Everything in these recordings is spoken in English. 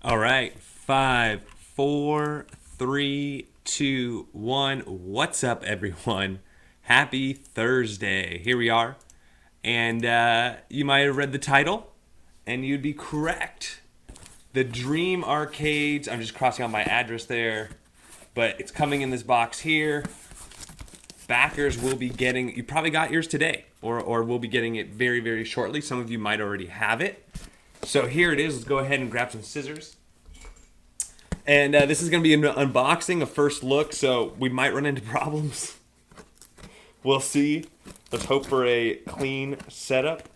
All right, 5, 4, 3, 2, 1. What's up, everyone? Happy Thursday. Here we are. And you might have read the title, and you'd be correct. The Dream Arcades, I'm just crossing out my address there, but it's coming in this box here. Backers will be getting, you probably got yours today, or will be getting it very, very shortly. Some of you might already have it. So here it is. Let's go ahead and grab some scissors. And this is going to be an unboxing, a first look, so we might run into problems. We'll see. Let's hope for a clean setup.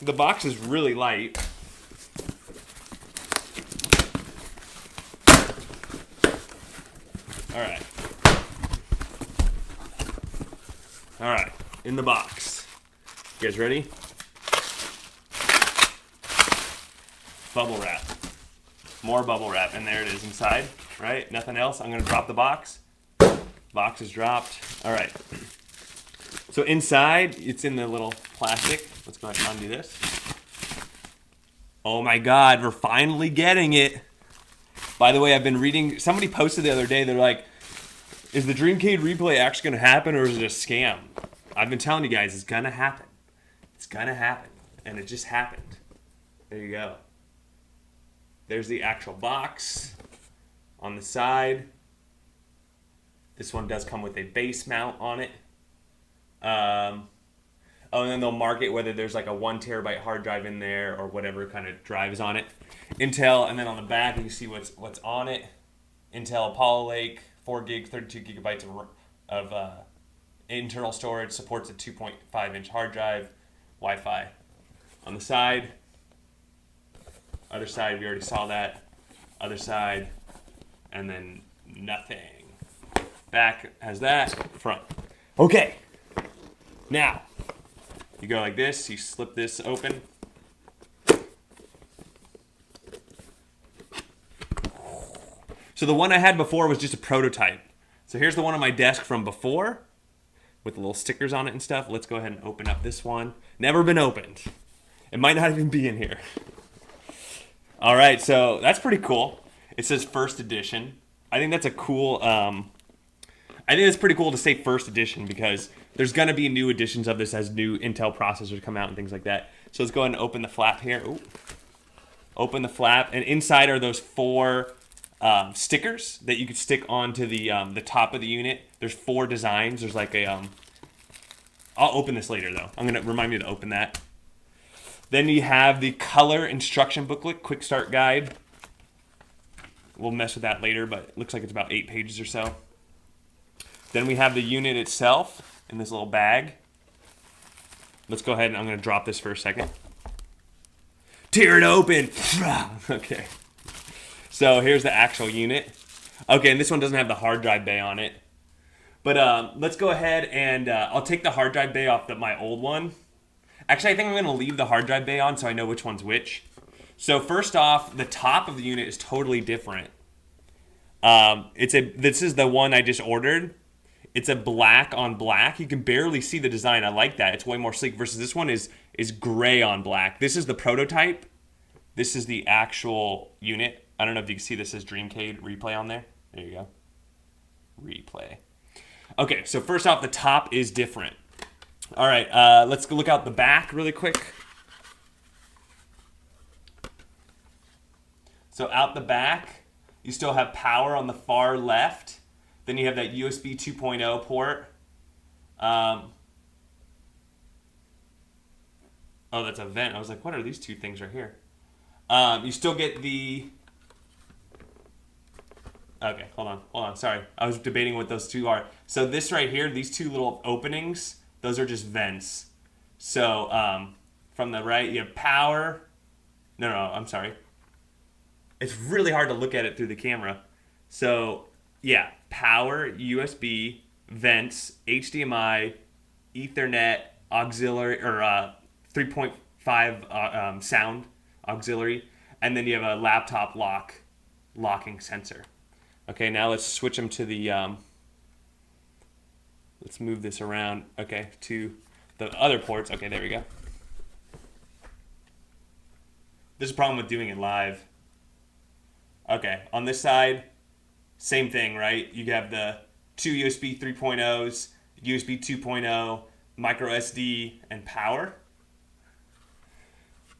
The box is really light. Alright. Alright, in the box. You guys ready? Bubble wrap. More bubble wrap, and there it is inside, right? Nothing else. I'm gonna drop the box. Box is dropped. All right. So inside, it's in the little plastic. Let's go ahead and undo this. Oh my God, we're finally getting it. By the way, I've been reading, somebody posted the other day, they're like, is the Dreamcade Replay actually gonna happen or is it a scam? I've been telling you guys, it's gonna happen. It's gonna happen, and it just happened. There you go. There's the actual box on the side. This one does come with a base mount on it. And then they'll mark it whether there's like a 1 terabyte hard drive in there or whatever kind of drive is on it. Intel, and then on the back you can see what's on it. Intel Apollo Lake, 4 gigs, 32 gigabytes of internal storage, supports a 2.5-inch hard drive, Wi-Fi. On the side. Other side, we already saw that. Other side, and then nothing. Back has that, front. Okay, now, you go like this, you slip this open. So the one I had before was just a prototype. So here's the one on my desk from before, with the little stickers on it and stuff. Let's go ahead and open up this one. Never been opened. It might not even be in here. All right, so that's pretty cool. It says first edition. I think that's a cool. I think it's pretty cool to say first edition because there's gonna be new editions of this as new Intel processors come out and things like that. So let's go ahead and open the flap here. Ooh. Open the flap, and inside are those 4 stickers that you could stick onto the top of the unit. There's 4 designs. There's like a. I'll open this later though. I'm gonna remind me to open that. Then you have the color instruction booklet, quick start guide. We'll mess with that later, but it looks like it's about 8 pages or so. Then we have the unit itself in this little bag. Let's go ahead and I'm going to drop this for a second. Tear it open. Okay. So here's the actual unit. Okay, and this one doesn't have the hard drive bay on it. But let's go ahead and I'll take the hard drive bay off my old one. Actually, I think I'm going to leave the hard drive bay on so I know which one's which. So first off, the top of the unit is totally different. This is the one I just ordered. It's a black on black. You can barely see the design. I like that. It's way more sleek versus this one is gray on black. This is the prototype. This is the actual unit. I don't know if you can see this says Dreamcade Replay on there. There you go. Replay. Okay, so first off, the top is different. All right, let's look out the back really quick. So out the back, you still have power on the far left. Then you have that USB 2.0 port. Oh, that's a vent. I was like, what are these 2 things right here? You still get the... Okay, hold on, sorry. I was debating what those 2 are. So this right here, these 2 little openings, those are just vents. So from the right, you have power. No, I'm sorry. It's really hard to look at it through the camera. So yeah, power, USB, vents, HDMI, Ethernet, auxiliary, or 3.5 sound auxiliary, and then you have a laptop locking sensor. Okay, now let's switch them to the, let's move this around, okay, to the other ports. Okay, there we go. There's a problem with doing it live. Okay, on this side, same thing, right? You have the two USB 3.0s, USB 2.0, micro SD, and power.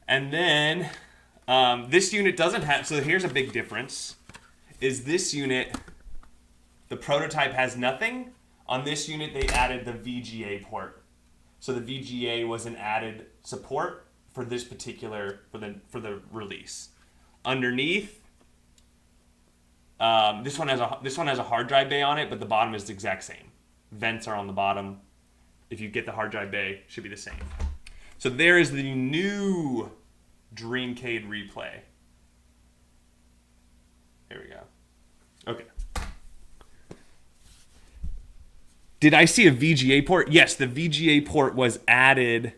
And then this unit doesn't have, so here's a big difference, is this unit, the prototype has nothing. On this unit, they added the VGA port. So the VGA was an added support for this particular, for the release. Underneath, this one has a hard drive bay on it, but the bottom is the exact same. Vents are on the bottom. If you get the hard drive bay, it should be the same. So there is the new Dreamcade Replay. Here we go. Okay. Did I see a VGA port? Yes, the VGA port was added.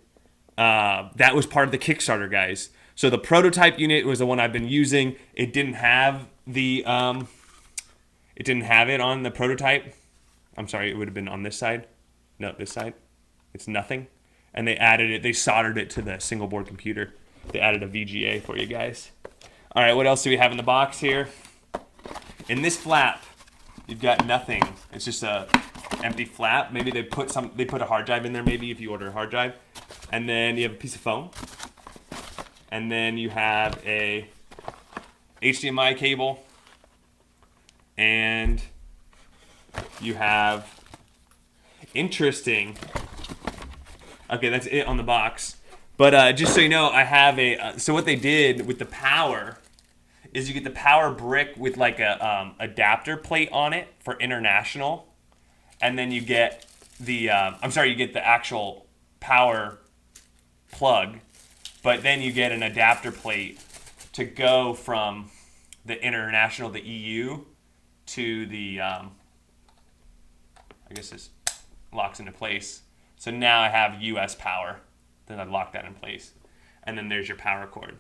That was part of the Kickstarter, guys. So the prototype unit was the one I've been using. It didn't have the it didn't have it on the prototype. I'm sorry, it would have been on this side. No, this side. It's nothing. And they added it. They soldered it to the single board computer. They added a VGA for you guys. All right, what else do we have in the box here? In this flap, you've got nothing. It's just a empty flap. Maybe they put a hard drive in there, maybe, if you order a hard drive. And then you have a piece of foam. And then you have a HDMI cable. And you have, interesting. Okay, that's it on the box. But just so you know, I have a, so what they did with the power is you get the power brick with like a adapter plate on it for international. And then you get the, you get the actual power plug, but then you get an adapter plate to go from the international, the EU, to the, I guess this locks into place. So now I have US power. Then I'd lock that in place. And then there's your power cord.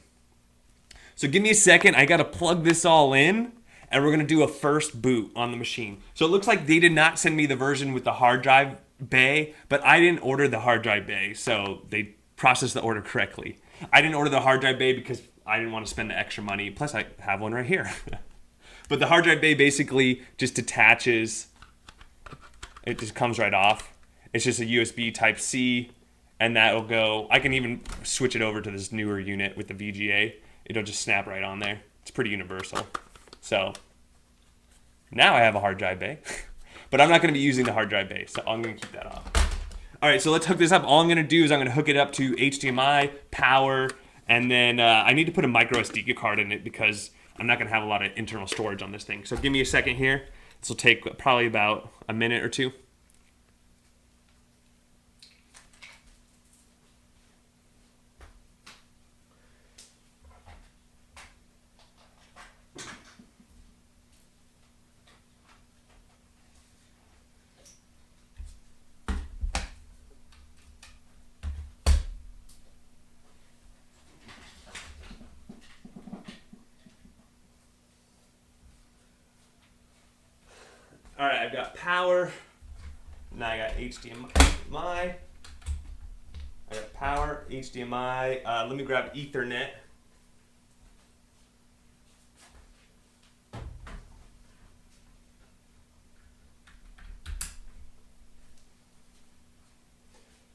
So give me a second. I got to plug this all in, and we're going to do a first boot on the machine. So it looks like they did not send me the version with the hard drive bay, but I didn't order the hard drive bay, so they processed the order correctly. I didn't order the hard drive bay because I didn't want to spend the extra money. Plus, I have one right here. But the hard drive bay basically just attaches. It just comes right off. It's just a USB Type-C, and that'll go. I can even switch it over to this newer unit with the VGA. It'll just snap right on there. It's pretty universal. So now I have a hard drive bay, but I'm not going to be using the hard drive bay, so I'm going to keep that off. All right, so let's hook this up. All I'm going to do is I'm going to hook it up to HDMI, power, and then I need to put a micro SD card in it because I'm not going to have a lot of internal storage on this thing. So give me a second here. This will take probably about a minute or two. All right, I've got power. Now I got HDMI. I got power, HDMI. Let me grab Ethernet.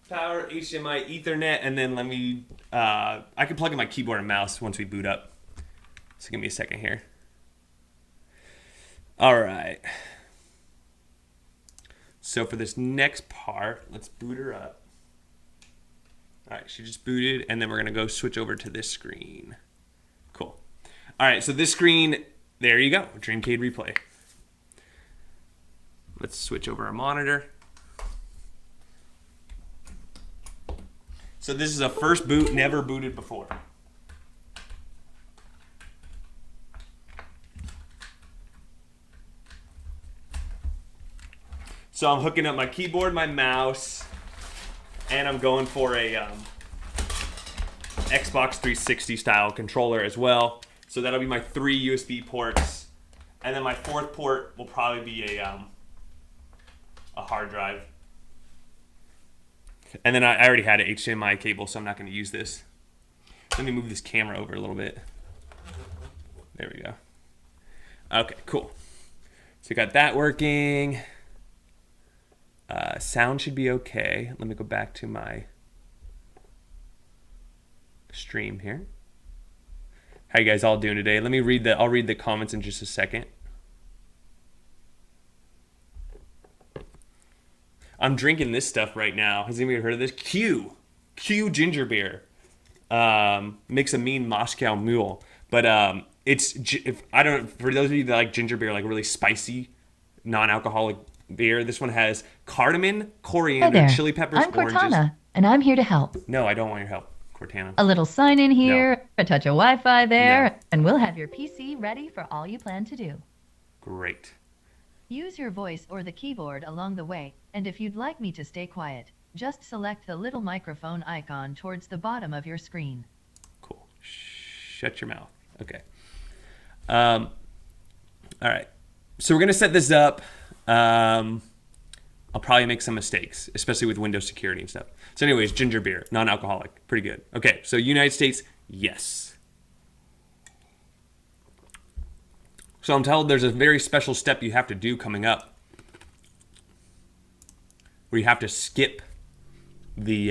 Power, HDMI, Ethernet, and then let me, I can plug in my keyboard and mouse once we boot up. So give me a second here. All right. So for this next part, let's boot her up. All right, she just booted, and then we're gonna go switch over to this screen. Cool. All right, so this screen, there you go, Dreamcade Replay. Let's switch over our monitor. So this is a first boot, never booted before. So I'm hooking up my keyboard, my mouse, and I'm going for a Xbox 360 style controller as well. So that'll be my 3 USB ports. And then my 4th port will probably be a hard drive. And then I already had an HDMI cable, so I'm not going to use this. Let me move this camera over a little bit. There we go. Okay, cool. So we got that working. Sound should be okay. Let me go back to my stream here. How you guys all doing today? Let me read I'll read the comments in just a second. I'm drinking this stuff right now. Has anybody heard of this? Q ginger beer. Makes a mean Moscow mule. But for those of you that like ginger beer, like really spicy, non-alcoholic beer, this one has cardamom, coriander, chili peppers, I'm oranges. Cortana, and I'm here to help. No, I don't want your help, Cortana. A little sign in here, a touch of Wi-Fi there, No. and we'll have your PC ready for all you plan to do. Great. Use your voice or the keyboard along the way, and if you'd like me to stay quiet, just select the little microphone icon towards the bottom of your screen. Cool. Shut your mouth. Okay. All right. So we're going to set this up. I'll probably make some mistakes, especially with Windows security and stuff. So anyways, ginger beer, non-alcoholic. Pretty good. Okay, so United States, yes. So I'm told there's a very special step you have to do coming up where you have to skip the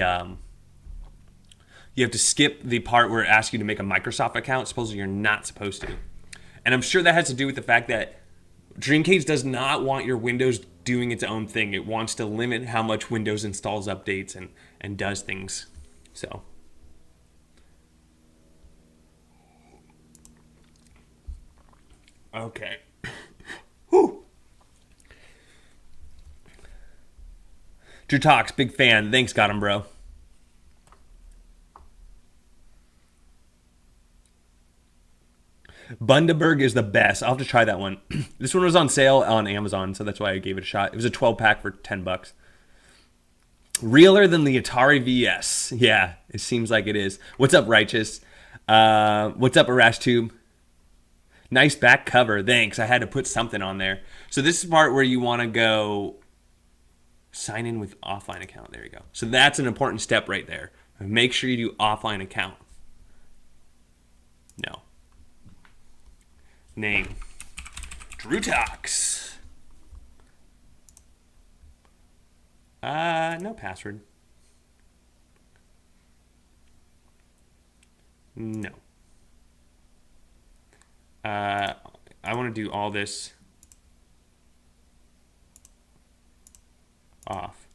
part where it asks you to make a Microsoft account. Supposedly you're not supposed to. And I'm sure that has to do with the fact that Dreamcade does not want your Windows doing its own thing. It wants to limit how much Windows installs updates and does things. So okay. Whew. Drew Talks, big fan. Thanks, got him, bro. Bundaberg is the best. I'll have to try that one. This one was on sale on Amazon, so that's why I gave it a shot. It was a 12-pack for $10. Realer than the Atari VS. Yeah, it seems like it is. What's up, Righteous? What's up, ArashTube? Nice back cover. Thanks. I had to put something on there. So this is the part where you want to go sign in with offline account. There you go. So that's an important step right there. Make sure you do offline account. No. Name. Drew Talks. No password. No. I want to do all this off.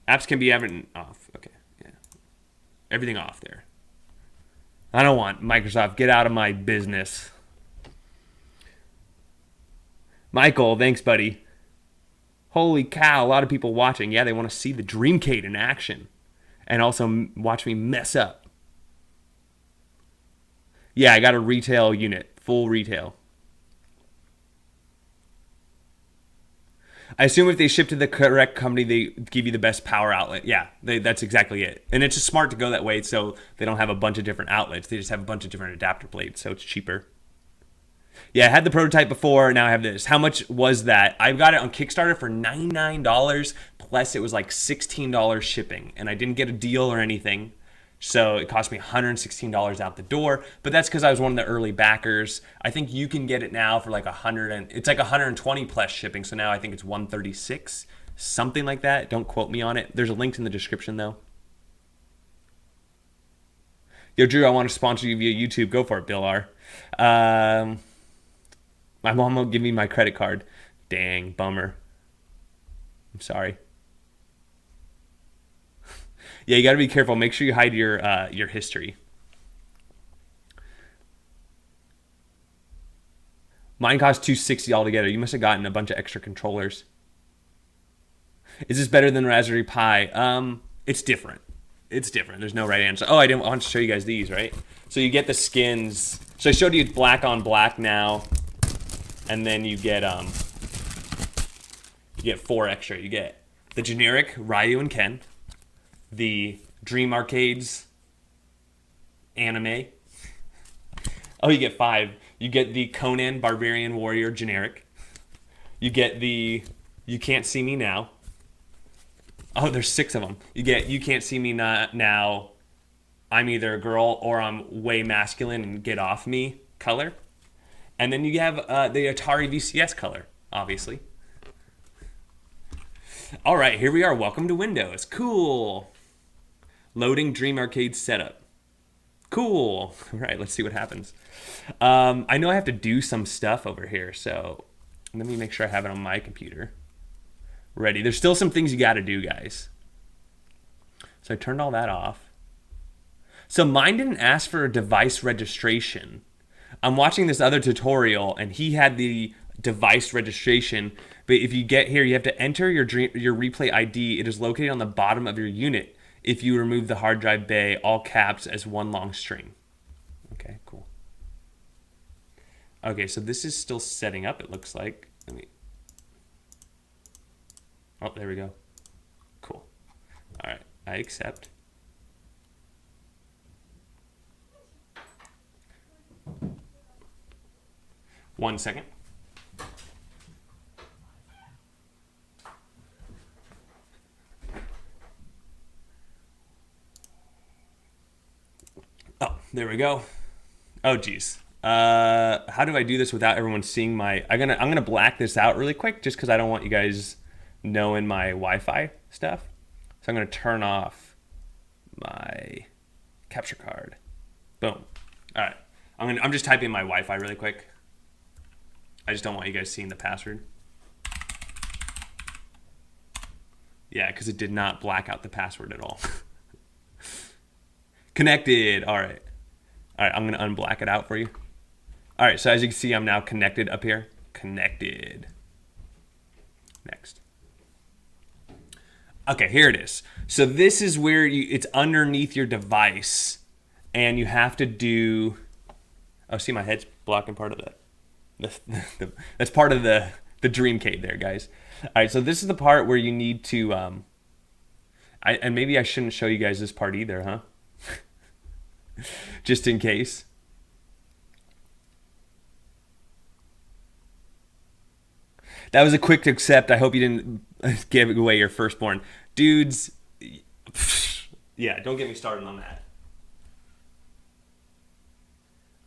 Apps can be everything off. Okay, yeah. Everything off there. I don't want Microsoft. Get out of my business. Michael, thanks, buddy. Holy cow, a lot of people watching. Yeah, they want to see the Dreamcade in action. And also watch me mess up. Yeah, I got a retail unit. Full retail. I assume if they ship to the correct company, they give you the best power outlet. Yeah, that's exactly it. And it's just smart to go that way so they don't have a bunch of different outlets. They just have a bunch of different adapter plates, so it's cheaper. Yeah, I had the prototype before, now I have this. How much was that? I got it on Kickstarter for $99, plus it was like $16 shipping. And I didn't get a deal or anything, so it cost me $116 out the door. But that's because I was one of the early backers. I think you can get it now for like it's like 120 plus shipping, so now I think it's 136, something like that. Don't quote me on it. There's a link in the description, though. Yo, Drew, I want to sponsor you via YouTube. Go for it, Bill R. My mom won't give me my credit card. Dang, bummer. I'm sorry. Yeah, you got to be careful. Make sure you hide your history. Mine cost $260 altogether. You must have gotten a bunch of extra controllers. Is this better than Raspberry Pi? It's different. It's different. There's no right answer. Oh, I want to show you guys these, right? So you get the skins. So I showed you black on black now. And then you get 4 extra. You get the generic Ryu and Ken, the Dream Arcades anime. Oh, you get 5. You get the Conan Barbarian Warrior generic. You get the You Can't See Me Now. Oh, there's 6 of them. You get You Can't See Me Now I'm either a girl or I'm way masculine and get off me color. And then you have the Atari VCS color, obviously. All right, here we are. Welcome to Windows. Cool. Loading Dream Arcade setup. Cool. All right, let's see what happens. I know I have to do some stuff over here, so let me make sure I have it on my computer. Ready. There's still some things you got to do, guys. So I turned all that off. So mine didn't ask for a device registration. I'm watching this other tutorial, and he had the device registration. But if you get here, you have to enter your replay ID. It is located on the bottom of your unit. If you remove the hard drive bay, all caps as one long string. Okay, cool. Okay, so this is still setting up, it looks like. Let me... Oh, there we go. Cool. All right, I accept. One second. Oh, there we go. Oh, geez. How do I do this without everyone seeing my... I'm gonna black this out really quick just because I don't want you guys knowing my Wi-Fi stuff. So I'm gonna turn off my capture card. Boom. All right. I'm just typing my Wi-Fi really quick. I just don't want you guys seeing the password. Yeah, because it did not black out the password at all. Connected. All right. All right, I'm going to unblack it out for you. All right, so as you can see, I'm now connected up here. Connected. Next. Okay, here it is. So this is where it's underneath your device, and you have to do... Oh, see my head's blocking part of that. That's part of the Dreamcade there, guys. All right, so this is the part where you need to... and maybe I shouldn't show you guys this part either, huh? Just in case. That was a quick accept. I hope you didn't give away your firstborn. Dudes, yeah, don't get me started on that.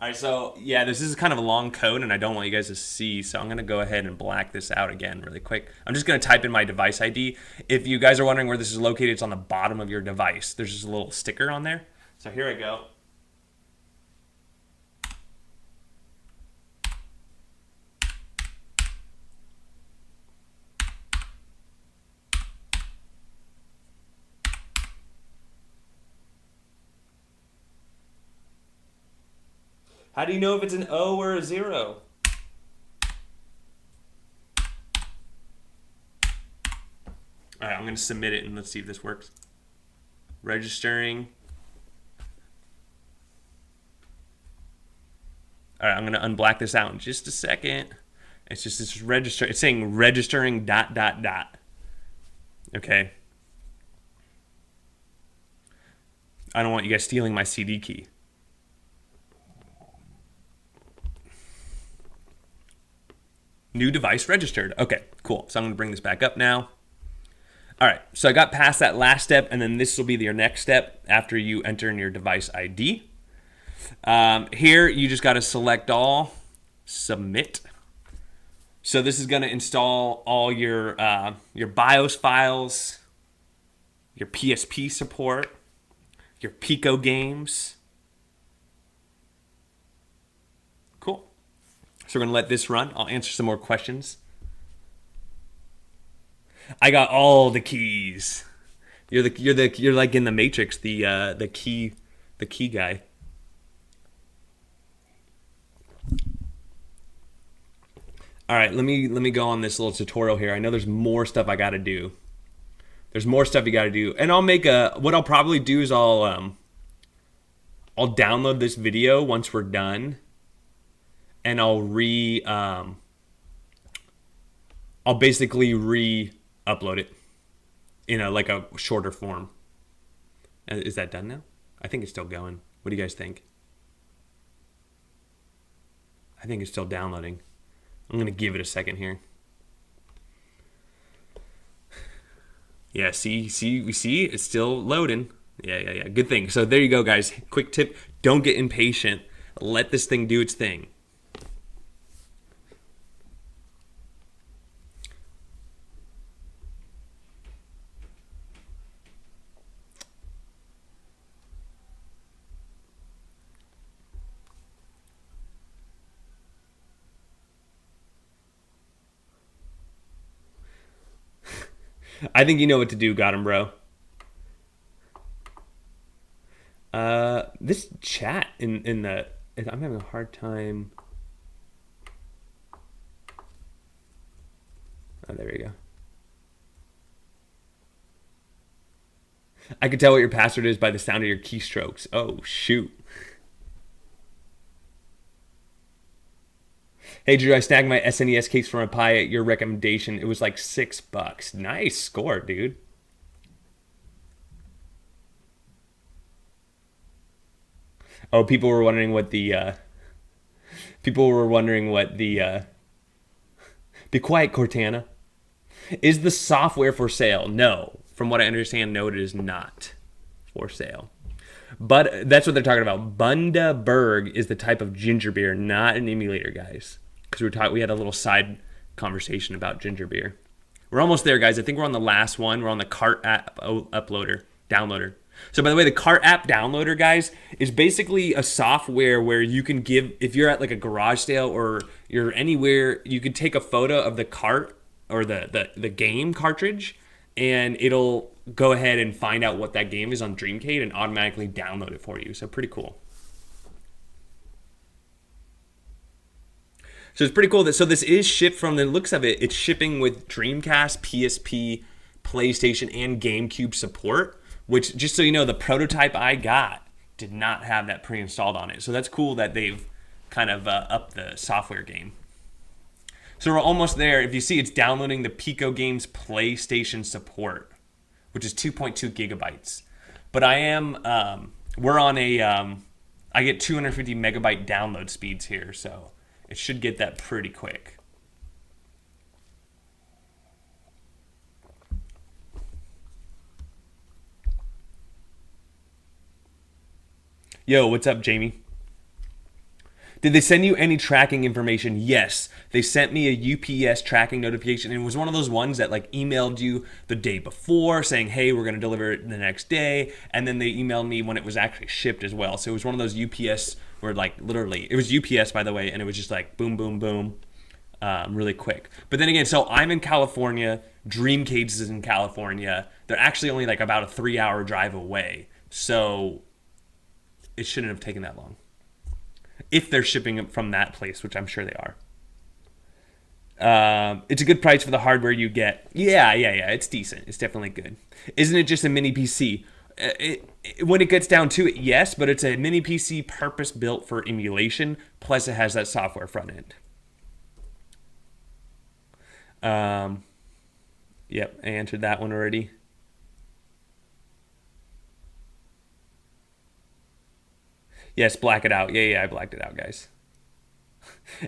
All right, so yeah, this is kind of a long code, and I don't want you guys to see, so I'm going to go ahead and black this out again really quick. I'm just going to type in my device ID. If you guys are wondering where this is located, it's on the bottom of your device. There's just a little sticker on there. So here I go. How do you know if it's an O or a 0? All right, I'm going to submit it and let's see if this works. Registering. All right, I'm going to unblack this out in just a second. It's register. It's saying registering ... Okay. I don't want you guys stealing my CD key. New device registered. Okay, cool. So I'm going to bring this back up now. All right, so I got past that last step, and then this will be your next step after you enter in your device ID. Here, you just got to select all, submit. So this is going to install all your BIOS files, your PSP support, your Pico games. Cool. So we're going to let this run. I'll answer some more questions. I got all the keys. You're like in the Matrix, the key guy. All right, let me go on this little tutorial here. I know there's more stuff I got to do. There's more stuff you got to do, and I'll make what I'll probably do is I'll download this video once we're done, and I'll basically re-upload it in like a shorter form. Is that done now? I think it's still going. What do you guys think? I think it's still downloading. I'm going to give it a second here. Yeah, see, it's still loading. Yeah. Good thing. So there you go, guys. Quick tip: don't get impatient. Let this thing do its thing. I think you know what to do. Got him, bro. This chat in the I'm having a hard time. Oh, there we go. I can tell what your password is by the sound of your keystrokes. Oh, shoot. Hey, Drew, I snagged my SNES case from a Pi at your recommendation. It was like $6. Nice score, dude. Oh, people were wondering what the be quiet, Cortana. Is the software for sale? No. From what I understand, no, it is not for sale. But that's what they're talking about. Bundaberg is the type of ginger beer, not an emulator, guys. Because we had a little side conversation about ginger beer. We're almost there, guys. I think we're on the last one. We're on the cart app downloader. So by the way, the cart app downloader, guys, is basically a software where you can give, if you're at like a garage sale or you're anywhere, you could take a photo of the cart or the game cartridge, and it'll go ahead and find out what that game is on Dreamcade and automatically download it for you. So pretty cool. So it's pretty cool so this is shipped from the looks of it. It's shipping with Dreamcast, PSP, PlayStation, and GameCube support, which, just so you know, the prototype I got did not have that pre-installed on it. So that's cool that they've kind of upped the software game. So we're almost there. If you see, it's downloading the Pico Games PlayStation support, which is 2.2 gigabytes. But we're on I get 250 megabyte download speeds here, so it should get that pretty quick. Yo, what's up, Jamie? Did they send you any tracking information? Yes. They sent me a UPS tracking notification. And it was one of those ones that like emailed you the day before saying, hey, we're going to deliver it the next day. And then they emailed me when it was actually shipped as well. So it was one of those UPS where like literally, it was UPS, by the way, and it was just like boom, boom, boom, really quick. But then again, so I'm in California. Dreamcades is in California. They're actually only like about a 3-hour drive away. So it shouldn't have taken that long. If they're shipping it from that place, which I'm sure they are. It's a good price for the hardware you get. Yeah, it's decent. It's definitely good. Isn't it just a mini PC? When it gets down to it, yes, but it's a mini PC purpose-built for emulation, plus it has that software front end. Yep, I answered that one already. Yes, black it out. Yeah, I blacked it out, guys.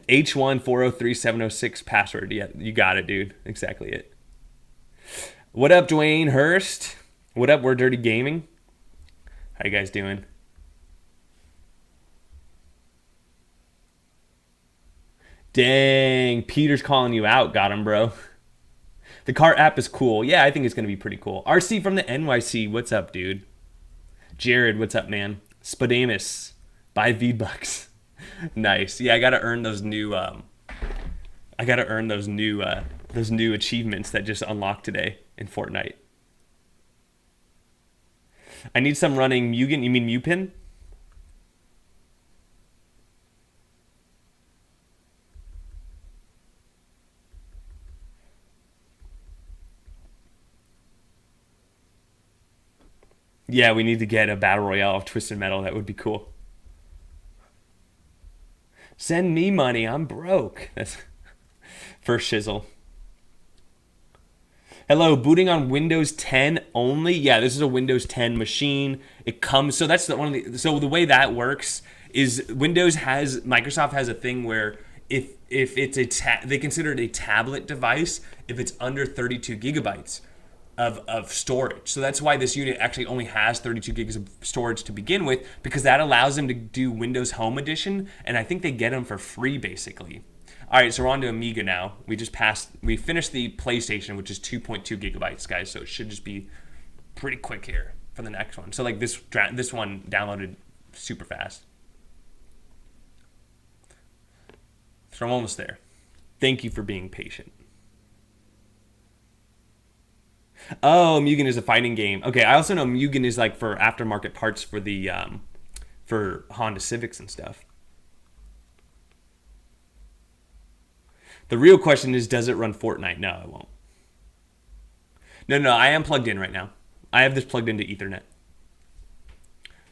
H1403706 password. Yeah, you got it, dude. Exactly it. What up, Dwayne Hurst? What up, We're Dirty Gaming? How you guys doing? Dang, Peter's calling you out. Got him, bro. The cart app is cool. Yeah, I think it's going to be pretty cool. RC from the NYC. What's up, dude? Jared, what's up, man? Spadamus. Buy V-Bucks. Nice. Yeah, I gotta earn those new achievements that just unlocked today in Fortnite. I need some running Mugen. You mean Mupin? Yeah, we need to get a battle royale of Twisted Metal. That would be cool. Send me money. I'm broke. That's first shizzle. Hello, booting on Windows 10 only. Yeah, this is a Windows 10 machine. It comes, so that's so the way that works is Microsoft has a thing where if it's they consider it a tablet device if it's under 32 gigabytes. of storage. So that's why this unit actually only has 32 gigs of storage to begin with, because that allows them to do Windows Home Edition, and I think they get them for free basically. All right, so we're on to Amiga now. We finished the PlayStation, which is 2.2 gigabytes, guys, so it should just be pretty quick here for the next one. So like this one downloaded super fast. So I'm almost there. Thank you for being patient. Oh, Mugen is a fighting game. Okay, I also know Mugen is like for aftermarket parts for the for Honda Civics and stuff. The real question is, does it run Fortnite? No, it won't. No, I am plugged in right now. I have this plugged into Ethernet.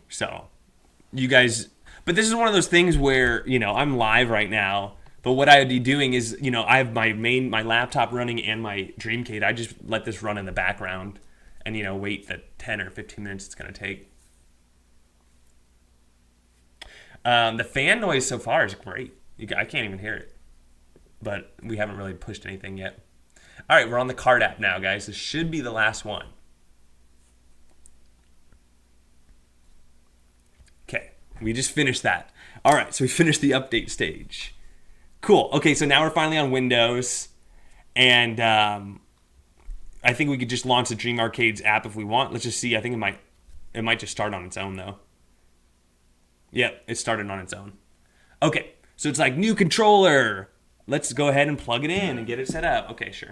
So, you guys, but this is one of those things where, you know, I'm live right now. But what I would be doing is, you know, I have my laptop running and my Dreamcade. I just let this run in the background and, you know, wait the 10 or 15 minutes it's going to take. The fan noise so far is great. I can't even hear it. But we haven't really pushed anything yet. All right, we're on the card app now, guys. This should be the last one. Okay, we just finished that. All right, so we finished the update stage. Cool. Okay, so now we're finally on Windows, and I think we could just launch the Dream Arcade's app if we want. Let's just see. I think it might just start on its own though. Yep, it started on its own. Okay, so it's like new controller. Let's go ahead and plug it in and get it set up. Okay, sure.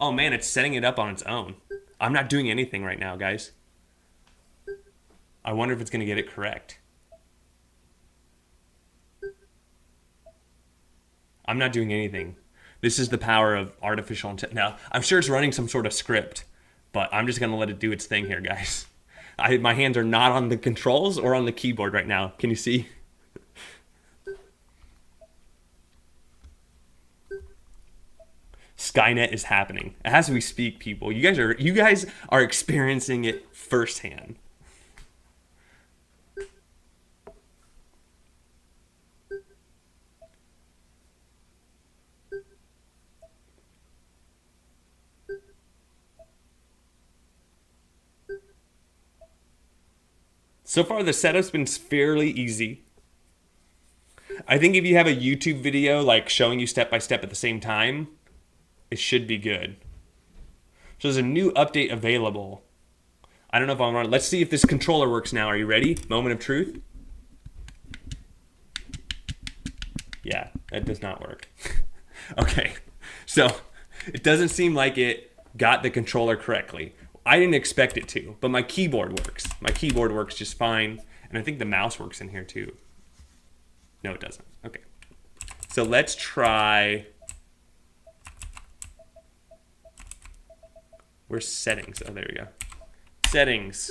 Oh man, it's setting it up on its own. I'm not doing anything right now, guys. I wonder if it's going to get it correct. I'm not doing anything. This is the power of artificial intelligence. Now, I'm sure it's running some sort of script, but I'm just going to let it do its thing here, guys. My hands are not on the controls or on the keyboard right now. Can you see? Skynet is happening. As we speak, people. You guys are experiencing it firsthand. So far, the setup's been fairly easy. I think if you have a YouTube video like showing you step by step at the same time, it should be good. So there's a new update available. I don't know if I'm on. Let's see if this controller works now. Are you ready? Moment of truth. Yeah, that does not work. Okay, so it doesn't seem like it got the controller correctly. I didn't expect it to, but my keyboard works. My keyboard works just fine, and I think the mouse works in here too. No, it doesn't. Okay, so let's try. Where's settings? Oh, there we go. Settings.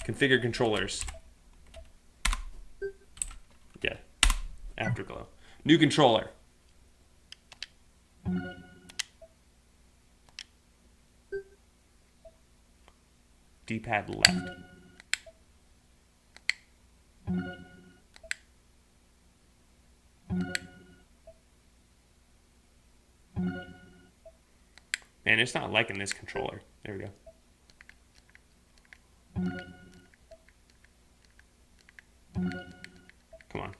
Configure controllers. Yeah. Afterglow. New controller. D-pad left. Man, it's not liking this controller. There we go. Come on.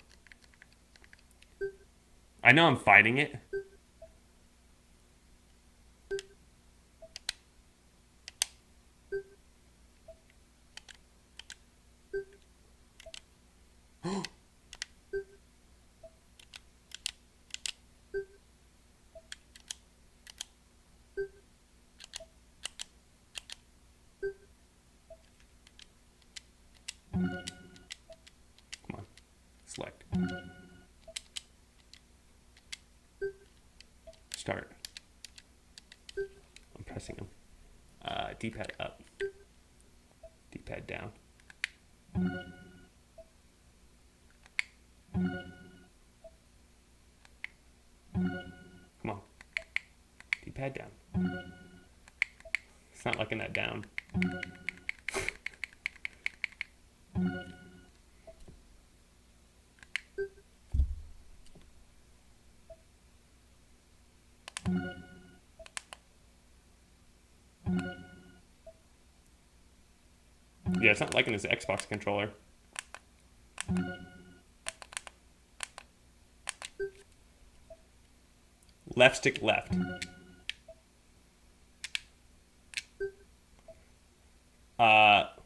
I know I'm fighting it. Come on. Select. Start. I'm pressing them. D-pad up. D-pad down. Come on. D-pad down. It's not liking that down. Yeah, it's not liking this Xbox controller. Left stick left. Left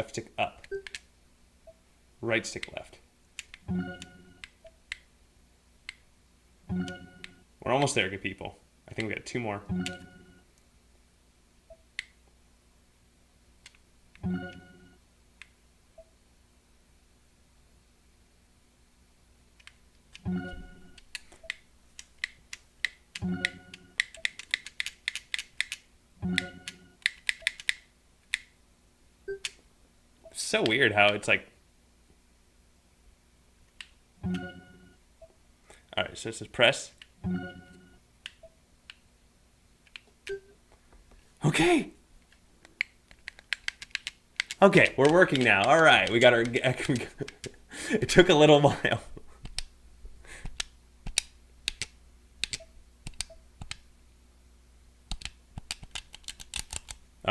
stick up. Right stick left. We're almost there, good people. I think we got 2 more. So weird how it's like. All right, so it says press. Okay. Okay, we're working now. All right, we got our. It took a little while.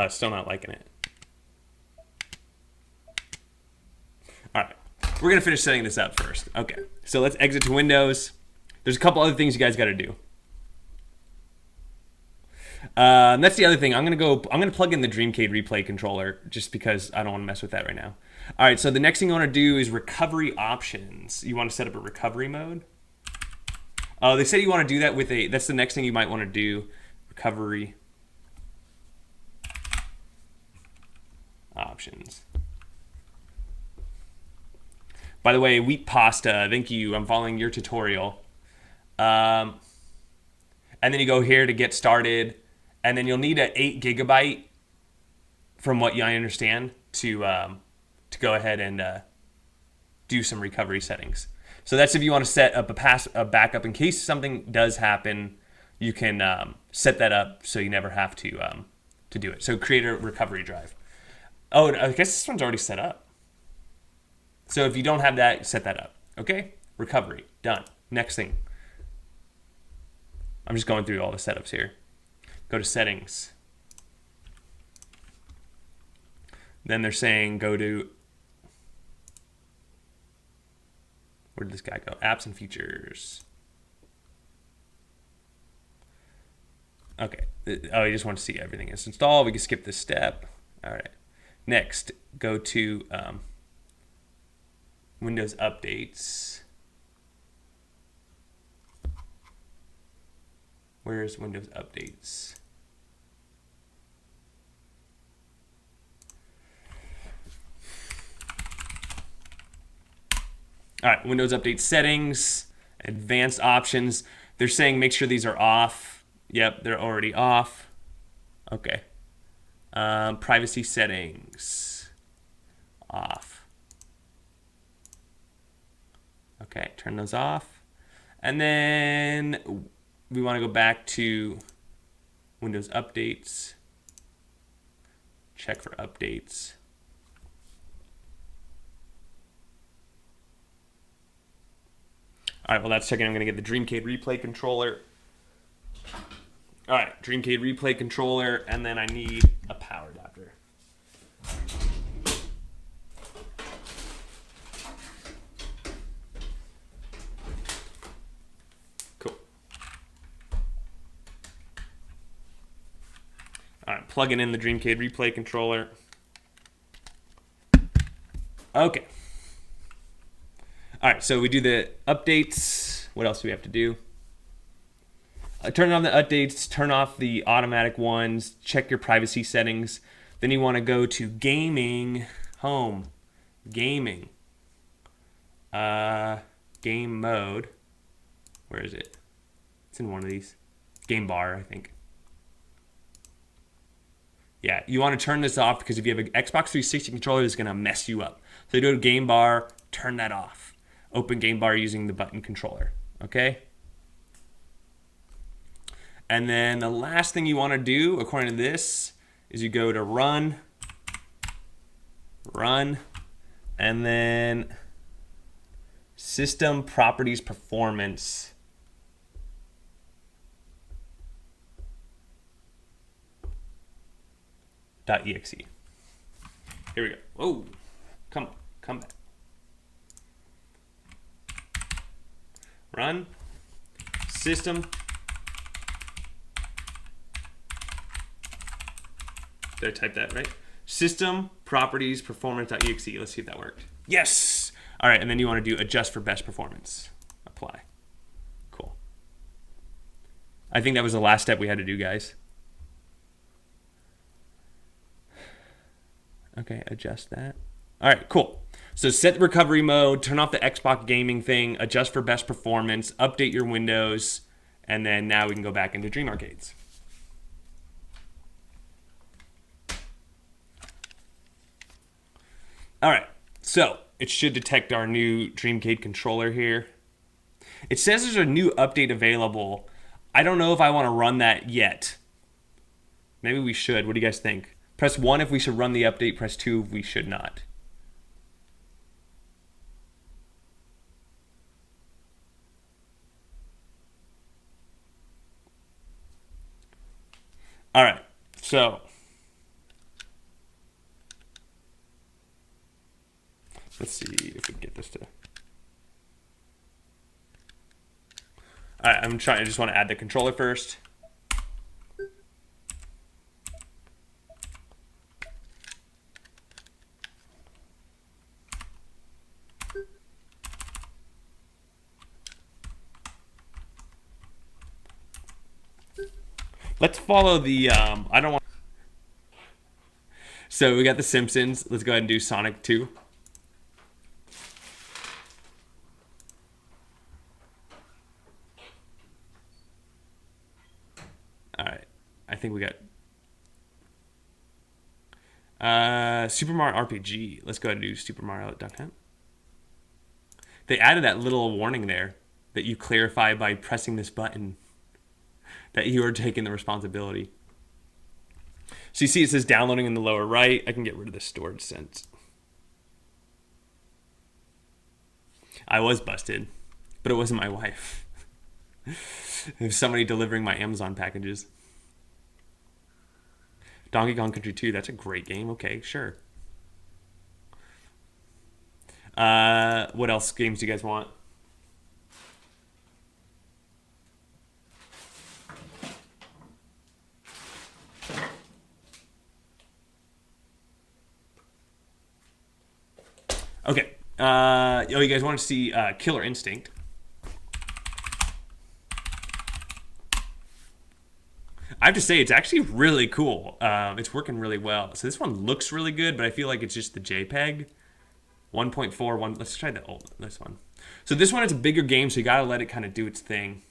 Still not liking it. All right, we're gonna finish setting this up first. Okay, so let's exit to Windows. There's a couple other things you guys got to do. That's the other thing. I'm gonna plug in the Dreamcade Replay controller just because I don't want to mess with that right now. All right, so the next thing you want to do is recovery options. You want to set up a recovery mode. They said you want to do that with a. That's the next thing you might want to do. Recovery options. By the way, Wheat Pasta, thank you. I'm following your tutorial. And then you go here to get started, and then you'll need an 8 GB, from what I understand, to go ahead and do some recovery settings. So that's if you want to set up a backup in case something does happen. You can set that up so you never have to do it. So create a recovery drive. Oh, I guess this one's already set up. So if you don't have that, set that up. Okay? Recovery. Done. Next thing. I'm just going through all the setups here. Go to settings. Then they're saying go to, where did this guy go? Apps and features. Okay. Oh, you just want to see everything is installed. We can skip this step. All right. Next, go to Windows updates. Where's Windows updates? All right, Windows update settings, advanced options. They're saying make sure these are off. Yep, they're already off. Okay. Privacy settings, off. Okay, turn those off. And then we want to go back to Windows updates, check for updates. All right, well, that's checking. I'm going to get the Dreamcade Replay controller. All right, Dreamcade Replay controller, and then I need a power adapter. Cool. All right, plugging in the Dreamcade Replay controller. Okay. All right, so we do the updates. What else do we have to do? Turn on the updates, turn off the automatic ones, check your privacy settings. Then you want to go to gaming, home, gaming, game mode. Where is it? It's in one of these. Game bar, I think. Yeah, you want to turn this off because if you have an Xbox 360 controller, it's going to mess you up. So you go to game bar, turn that off. Open game bar using the button controller, okay? And then the last thing you want to do, according to this, is you go to run, and then system properties performance. .exe. Here we go. Whoa, come back. Run system. Did I type that right? System properties performance.exe. Let's see if that worked. Yes. All right, and then you want to do adjust for best performance. Apply. Cool. I think that was the last step we had to do, guys. Okay, adjust that. All right, cool. So set the recovery mode, turn off the Xbox gaming thing, adjust for best performance, update your Windows, and then now we can go back into Dream Arcades. All right, so it should detect our new Dreamcade controller here. It says there's a new update available. I don't know if I want to run that yet. Maybe we should. What do you guys think? Press 1 if we should run the update, press 2 if we should not. All right, so let's see if we can get this to. All right, I just want to add the controller first. Let's follow the, I don't want. So we got the Simpsons. Let's go ahead and do Sonic 2. All right, I think we got Super Mario RPG. Let's go ahead and do Super Mario Duck Hunt. They added that little warning there that you clarify by pressing this button that you are taking the responsibility. So you see it says downloading in the lower right. I can get rid of the storage sense. I was busted, but it wasn't my wife. It was somebody delivering my Amazon packages. Donkey Kong Country 2, that's a great game. Okay, sure. What else games do you guys want? Okay. You guys want to see Killer Instinct? I have to say, it's actually really cool. It's working really well. So this one looks really good, but I feel like it's just the JPEG. 1.41. Let's try this one. So this one is a bigger game, so you got to let it kind of do its thing.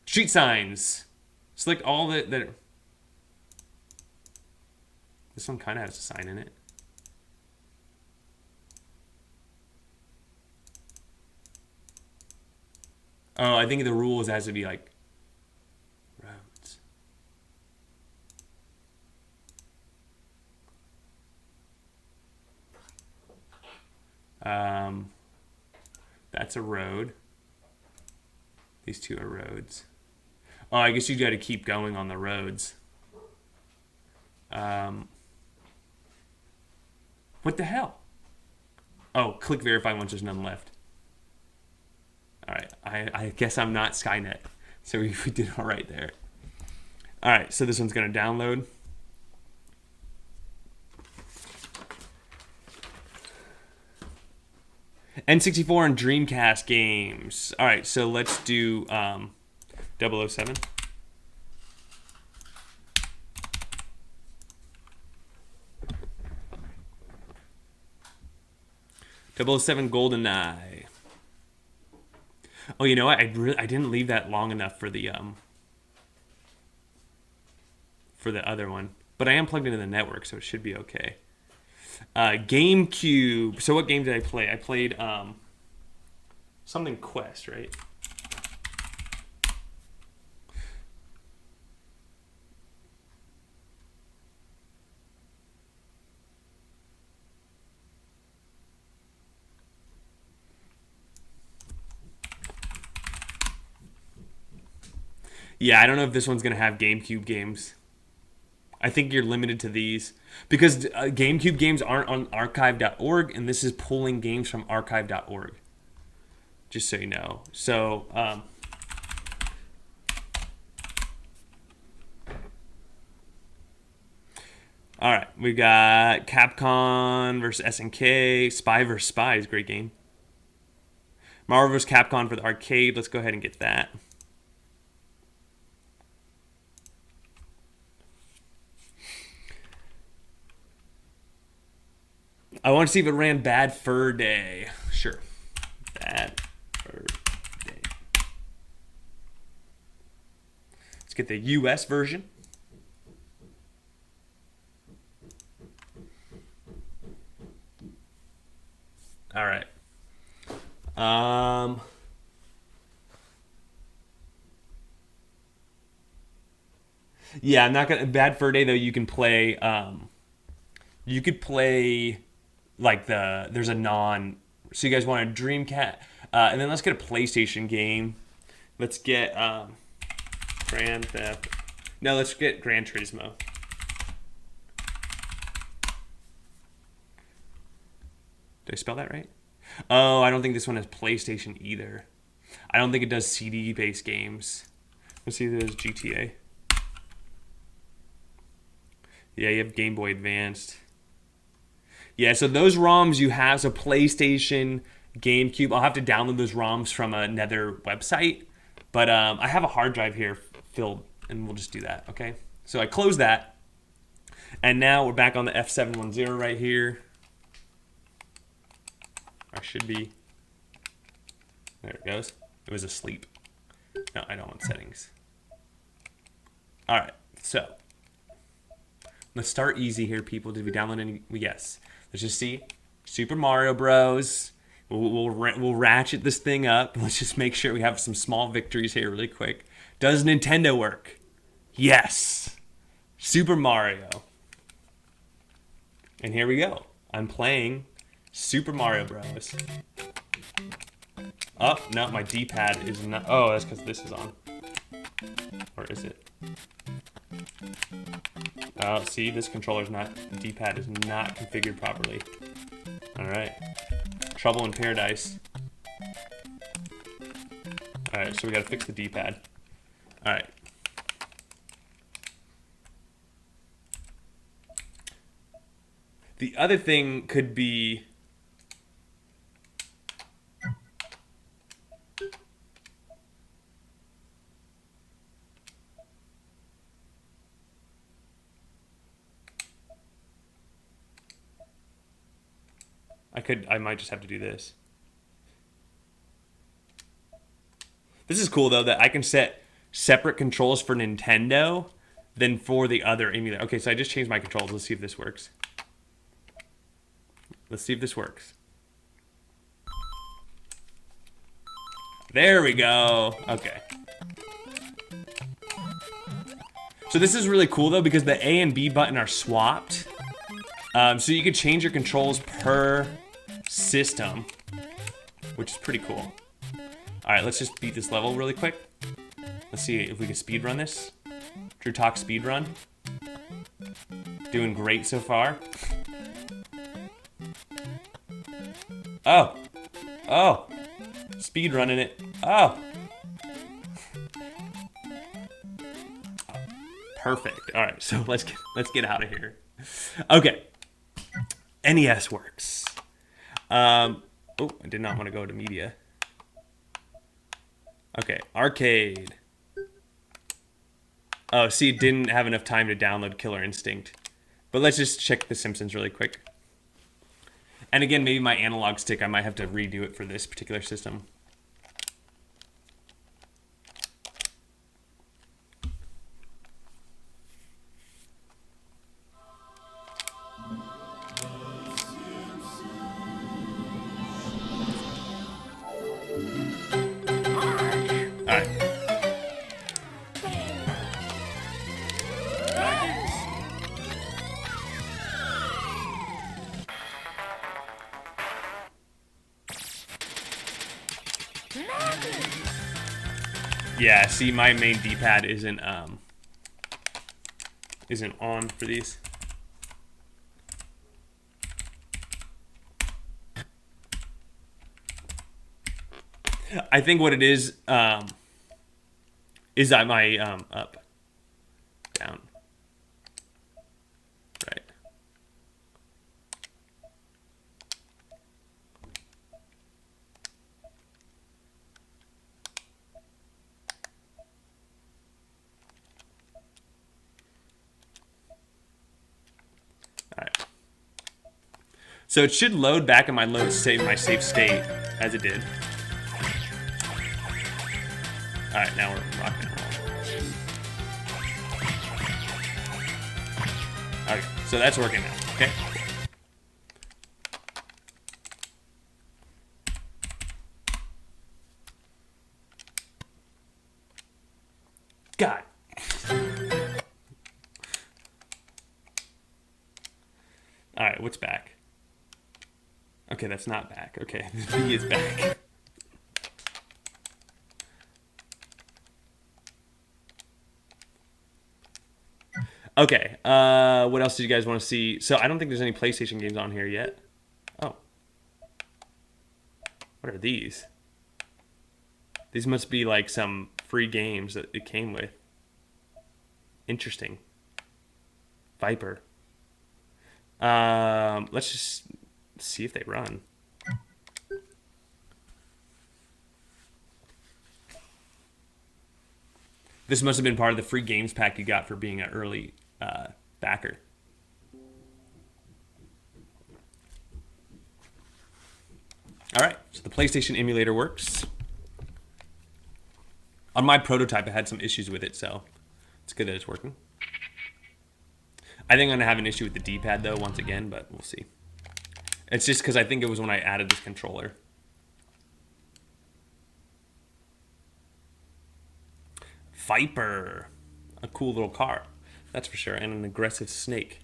Street signs. Select all that. This one kind of has a sign in it. Oh, I think the rules has to be like roads. That's a road. These two are roads. Oh, I guess you got to keep going on the roads. What the hell? Oh, click verify once there's none left. All right, I guess I'm not Skynet, so we did all right there. All right, so this one's gonna download. N64 and Dreamcast games. All right, so let's do 007. GoldenEye. Oh, you know what? I didn't leave that long enough for the other one, but I am plugged into the network, so it should be okay. GameCube. So what game did I play? I played something Quest, right? Yeah, I don't know if this one's going to have GameCube games. I think you're limited to these because GameCube games aren't on archive.org, and this is pulling games from archive.org. Just so you know. So, all right, we got Capcom versus SNK, Spy vs. Spy is a great game. Marvel vs. Capcom for the arcade. Let's go ahead and get that. I want to see if it ran Bad Fur Day. Sure. Bad Fur Day. Let's get the US version. All right. Yeah, I'm not gonna. Bad Fur Day though. You can play. You could play like there's a non. So you guys want a Dreamcade, and then let's get a PlayStation game. Let's get Grand Theft. No, let's get Gran Turismo. Did I spell that right? Oh, I don't think this one has PlayStation either. I don't think it does CD-based games. Let's see if there's GTA. Yeah, you have Game Boy Advanced. Yeah, so those ROMs you have, so PlayStation, GameCube, I'll have to download those ROMs from another website. But I have a hard drive here filled, and we'll just do that, okay? So I close that. And now we're back on the F710 right here. I should be. There it goes. It was asleep. No, I don't want settings. All right, so let's start easy here, people. Did we download any? Yes. Let's just see. Super Mario Bros. We'll ratchet this thing up. Let's just make sure we have some small victories here really quick. Does Nintendo work? Yes. Super Mario. And here we go. I'm playing Super Mario Bros. Oh, no, my D-pad is not. Oh, that's because this is on. Or is it? Oh, see, this controller's not. D-pad is not configured properly. All right. Trouble in paradise. All right, so we got to fix the D-pad. All right. The other thing could be. I might just have to do this. This is cool though that I can set separate controls for Nintendo than for the other emulator. Okay, so I just changed my controls. Let's see if this works. Let's see if this works. There we go. Okay. So this is really cool though because the A and B button are swapped. So you can change your controls per system, which is pretty cool. All right, let's just beat this level really quick. Let's see if we can speed run this. Drew Talk speed run. Doing great so far. Oh, speed running it. Oh, perfect. All right, so let's get out of here. Okay, NES works. Oh, I did not want to go to media. Okay, arcade. Oh, see, didn't have enough time to download Killer Instinct. But let's just check The Simpsons really quick. And again, maybe my analog stick, I might have to redo it for this particular system. Yeah, see, my main D-pad isn't on for these. I think what it is that my up, down, right. All right. So it should load back in my safe state as it did. All right, now we're rocking and rolling. Okay, so that's working now. Okay. God. All right, what's back? Okay, that's not back. Okay, the V is back. Okay, what else did you guys want to see? So I don't think there's any PlayStation games on here yet. Oh. What are these? These must be like some free games that it came with. Interesting. Viper. Let's just see if they run. This must have been part of the free games pack you got for being an early backer. All right, so the PlayStation emulator works. On my prototype, I had some issues with it, so it's good that it's working. I think I'm gonna have an issue with the D-pad though, once again, but we'll see. It's just because I think it was when I added this controller. Viper, a cool little car, that's for sure, and an aggressive snake.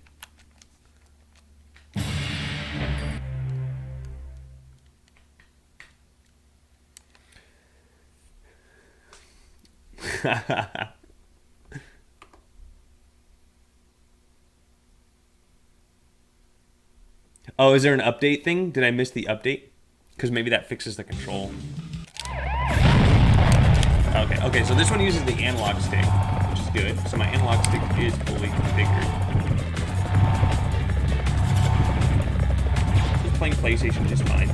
Oh, is there an update thing? Did I miss the update? Because maybe that fixes the control. Okay, so this one uses the analog stick, which is good. So my analog stick is fully configured. Just playing PlayStation just fine.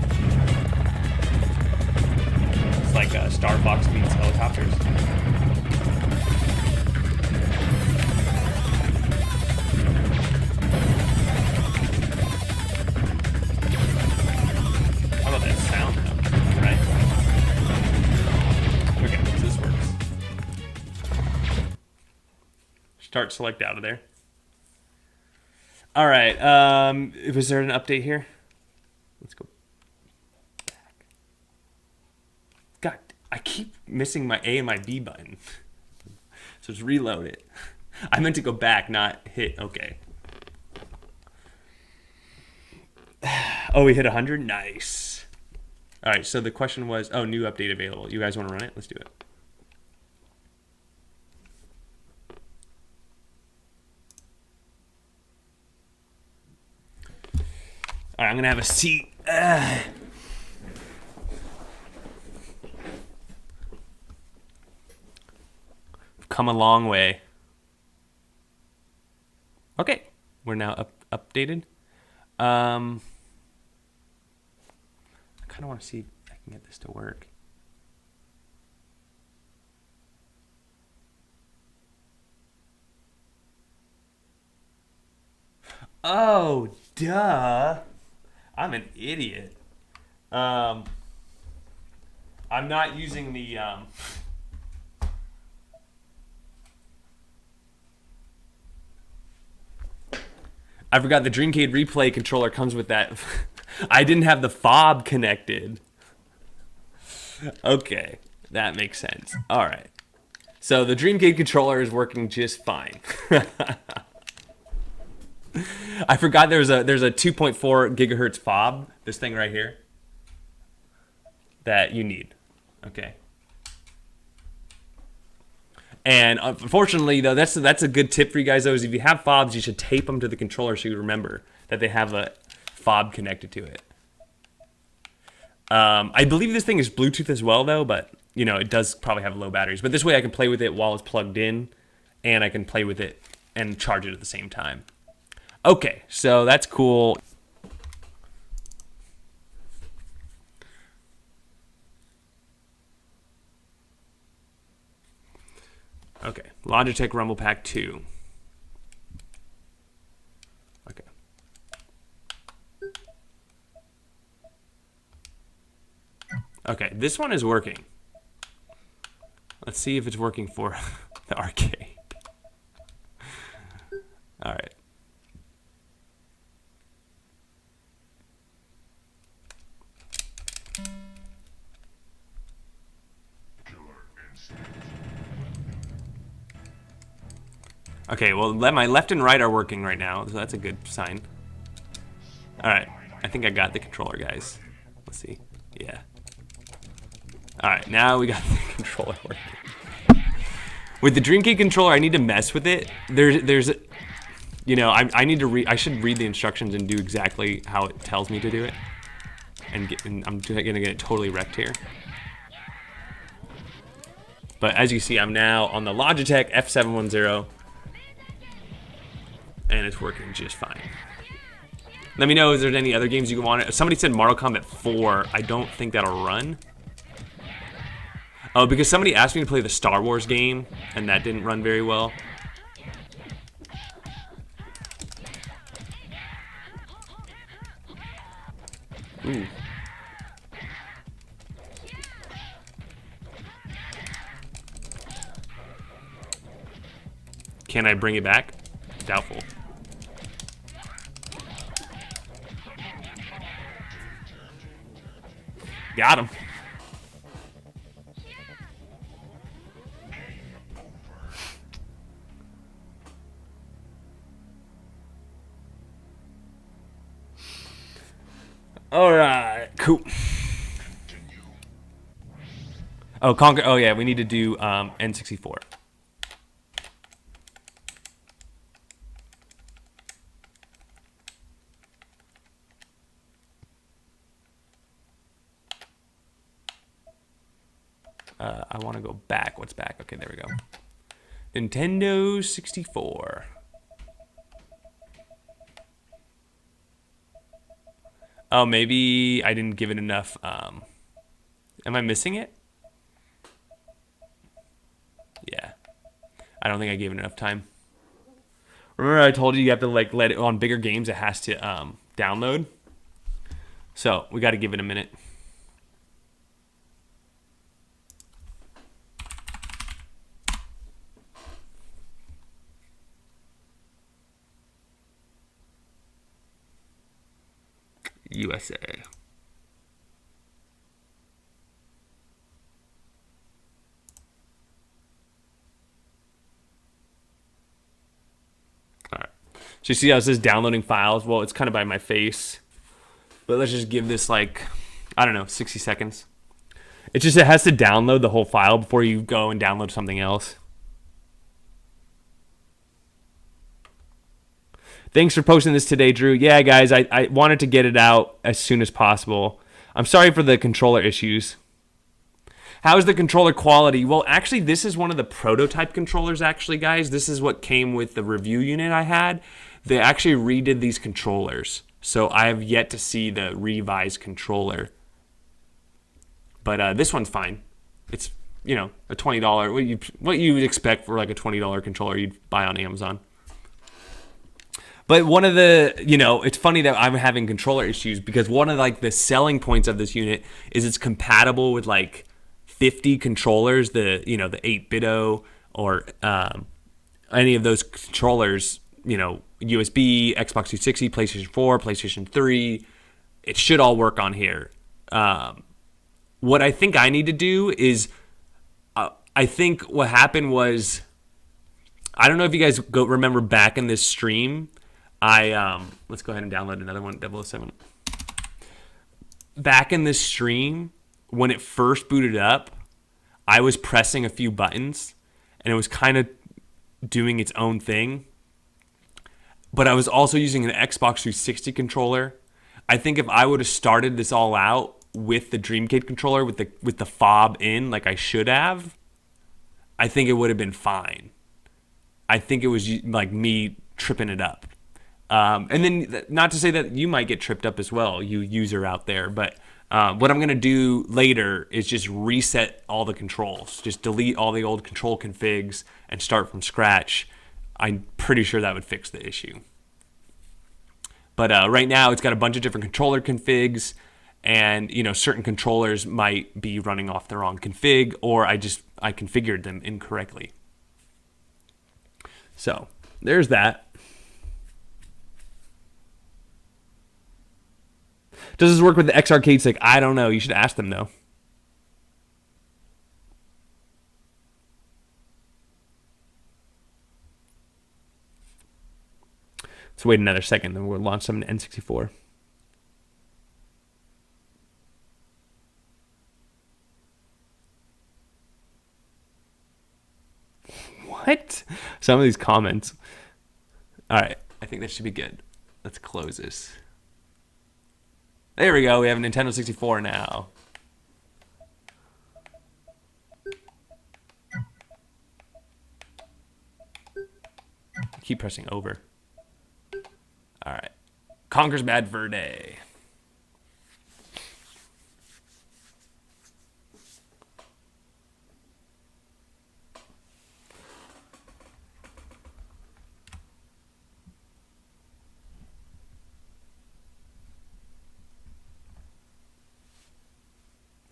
It's like Star Fox meets helicopters. How about that sound though, right? Okay, so this works. Start select out of there. All right, was there an update here? Let's go back. God, I keep missing my A and my B button. So just reload it. I meant to go back, not hit, okay. Oh, we hit 100? Nice. All right, so the question was, oh, new update available. You guys want to run it? Let's do it. All right, I'm going to have a seat. Come a long way. Okay, we're now updated. I kind of want to see if I can get this to work. Oh, duh. I'm an idiot. I'm not using the I forgot the Dreamcade Replay controller comes with that. I didn't have the fob connected. Okay, that makes sense. All right. So the Dreamcade controller is working just fine. I forgot there's a 2.4 gigahertz fob, this thing right here, that you need. Okay. And unfortunately, though, that's a good tip for you guys, though, is if you have fobs, you should tape them to the controller so you remember that they have a fob connected to it. I believe this thing is Bluetooth as well, though, but, you know, it does probably have low batteries. But this way I can play with it while it's plugged in, and I can play with it and charge it at the same time. Okay, so that's cool. Okay, Logitech Rumble Pack 2. Okay. Okay, this one is working. Let's see if it's working for the arcade. All right. Okay, well, my left and right are working right now, so that's a good sign. All right, I think I got the controller, guys. Let's see. Yeah. All right, now we got the controller working. With the Dreamcade controller, I need to mess with it. There's, you know, I should read the instructions and do exactly how it tells me to do it. And I'm gonna get it totally wrecked here. But as you see, I'm now on the Logitech F710. And it's working just fine. Let me know if there's any other games you want. Somebody said Mortal Kombat 4. I don't think that'll run. Oh, because somebody asked me to play the Star Wars game, and that didn't run very well. Ooh. Can I bring it back? Doubtful. Got him. All right, cool. Oh, Conquer. Oh yeah, we need to do N64. I want to go back. What's back? Okay, there we go. Nintendo 64. Oh, maybe I didn't give it enough. Am I missing it? Yeah. I don't think I gave it enough time. Remember I told you have to like let it on bigger games. It has to download. So we got to give it a minute. USA. All right. So you see how it says downloading files? Well, it's kind of by my face. But let's just give this like, I don't know, 60 seconds. It has to download the whole file before you go and download something else. Thanks for posting this today, Drew. Yeah, guys, I wanted to get it out as soon as possible. I'm sorry for the controller issues. How's the controller quality? Well, actually, this is one of the prototype controllers, actually, guys. This is what came with the review unit I had. They actually redid these controllers. So I have yet to see the revised controller. But this one's fine. It's, you know, a $20. What you would expect for like a $20 controller you'd buy on Amazon. But one of the, you know, it's funny that I'm having controller issues because one of like the selling points of this unit is it's compatible with like 50 controllers, the 8-bit-o or any of those controllers, you know, USB, Xbox 360, PlayStation 4, PlayStation 3. It should all work on here. What I think I need to do is, I think what happened was, I don't know if you guys remember back in this stream, let's go ahead and download another one, 007. Back in this stream, when it first booted up, I was pressing a few buttons, and it was kind of doing its own thing. But I was also using an Xbox 360 controller. I think if I would have started this all out with the Dreamcade controller with the fob in like I should have, I think it would have been fine. I think it was like me tripping it up. And then not to say that you might get tripped up as well, you user out there, but what I'm going to do later is just reset all the controls. Just delete all the old control configs and start from scratch. I'm pretty sure that would fix the issue. But right now it's got a bunch of different controller configs, and certain controllers might be running off the wrong config, or I configured them incorrectly. So there's that. Does this work with the X Arcade stick? I don't know. You should ask them though. Let's wait another second, then we'll launch some in N64. What? Some of these comments. All right, I think that should be good. Let's close this. There we go. We have a Nintendo 64 now. Keep pressing over. All right. Conker's Bad Fur Day.